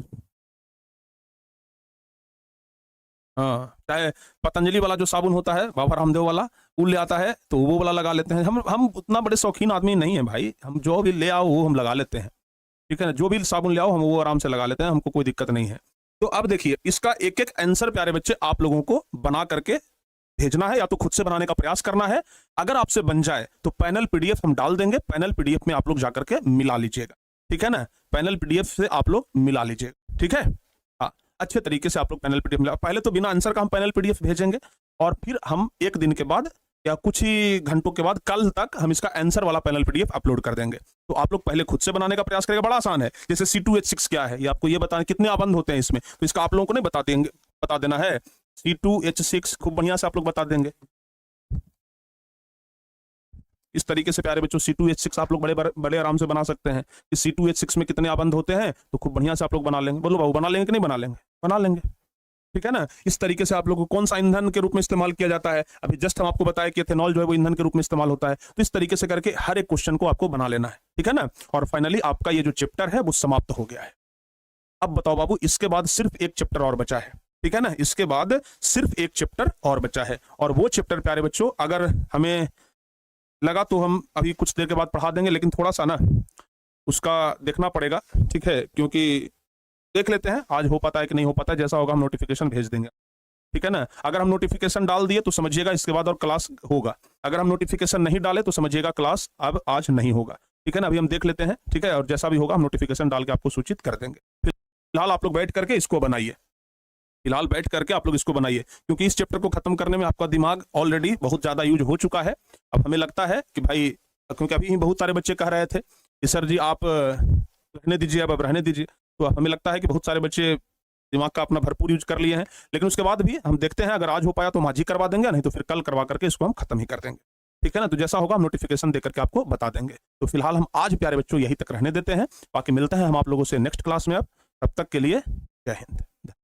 हाँ, चाहे पतंजलि वाला जो साबुन होता है, बाबा रामदेव वाला, वो ले आता है तो वो वाला लगा लेते हैं। हम उतना बड़े शौकीन आदमी नहीं है भाई, हम जो भी ले आओ वो हम लगा लेते हैं। ठीक है ना, जो भी साबुन ले आओ हम वो आराम से लगा लेते हैं, हमको कोई दिक्कत नहीं है। तो अब देखिए इसका एक एक आंसर प्यारे बच्चे आप लोगों को बना करके भेजना है, या तो खुद से बनाने का प्रयास करना है। अगर आपसे बन जाए तो पैनल पीडीएफ हम डाल देंगे, पैनल पीडीएफ में आप लोग जाकर के मिला लीजिएगा। ठीक है ना, पैनल पीडीएफ से आप लोग मिला लीजिएगा। ठीक है, हाँ, अच्छे तरीके से आप लोग पैनल पीडीएफ मिला। पहले तो बिना आंसर का हम पैनल पीडीएफ भेजेंगे, और फिर हम एक दिन के बाद या कुछ ही घंटों के बाद, कल तक हम इसका आंसर वाला पैनल पीडीएफ अपलोड कर देंगे। तो आप लोग पहले खुद से बनाने का प्रयास करेंगे, बड़ा आसान है। जैसे C2H6 क्या है, ये आपको ये बताएं, कितने आबंध होते हैं इसमें, तो इसका आप लोगों को नहीं बता देना है। C2H6 खूब बढ़िया से आप लोग बता देंगे। इस तरीके से प्यारे बच्चों C2H6 आप लोग बड़े आराम से बना सकते हैं कि C2H6 में कितने आबंध होते हैं, तो खूब बढ़िया से आप लोग बना लेंगे। बोलो बाबू, बना लेंगे कि नहीं बना लेंगे, बना लेंगे। ठीक है ना। इस तरीके से आप लोगों को कौन सा ईंधन के रूप में इस्तेमाल किया जाता है, अभी जस्ट हम आपको बताया कि एथेनॉल जो है वो ईंधन के रूप में इस्तेमाल होता है। तो इस तरीके से करके हर एक क्वेश्चन को आपको बना लेना है। ठीक है ना, और फाइनली आपका ये जो चैप्टर है वो समाप्त हो गया है। अब बताओ बाबू, इसके बाद सिर्फ एक चैप्टर और बचा है। ठीक है ना, इसके बाद सिर्फ एक चैप्टर और बचा है, और वो चैप्टर प्यारे बच्चों अगर हमें लगा तो हम अभी कुछ देर के बाद पढ़ा देंगे, लेकिन थोड़ा सा ना उसका देखना पड़ेगा। ठीक है, क्योंकि देख लेते हैं आज हो पाता है कि नहीं हो पाता है, जैसा होगा हम नोटिफिकेशन भेज देंगे। ठीक है ना, अगर हम नोटिफिकेशन डाल दिए तो समझिएगा इसके बाद और क्लास होगा, अगर हम नोटिफिकेशन नहीं डाले तो समझिएगा क्लास अब आज नहीं होगा। ठीक है ना, अभी हम देख लेते हैं। ठीक है, और जैसा भी होगा हम नोटिफिकेशन डाल के आपको सूचित कर देंगे। फिलहाल आप लोग बैठ करके इसको बनाइए, फिलहाल बैठ करके आप लोग इसको बनाइए, क्योंकि इस चैप्टर को खत्म करने में आपका दिमाग ऑलरेडी बहुत ज्यादा यूज हो चुका है। अब हमें लगता है कि भाई, क्योंकि अभी बहुत सारे बच्चे कह रहे थे कि सर जी आप रहने दीजिए, अब रहने दीजिए, तो हमें लगता है कि बहुत सारे बच्चे दिमाग का अपना भरपूर यूज कर लिए हैं। लेकिन उसके बाद भी हम देखते हैं, अगर आज हो पाया तो हम आज ही करवा देंगे, नहीं तो फिर कल करवा करके इसको हम खत्म ही कर देंगे। ठीक है ना, तो जैसा होगा हम नोटिफिकेशन देकर के आपको बता देंगे। तो फिलहाल हम आज प्यारे बच्चों यही तक रहने देते हैं, बाकी मिलते हैं हम आप लोगों से नेक्स्ट क्लास में। अब तब तक के लिए जय हिंद।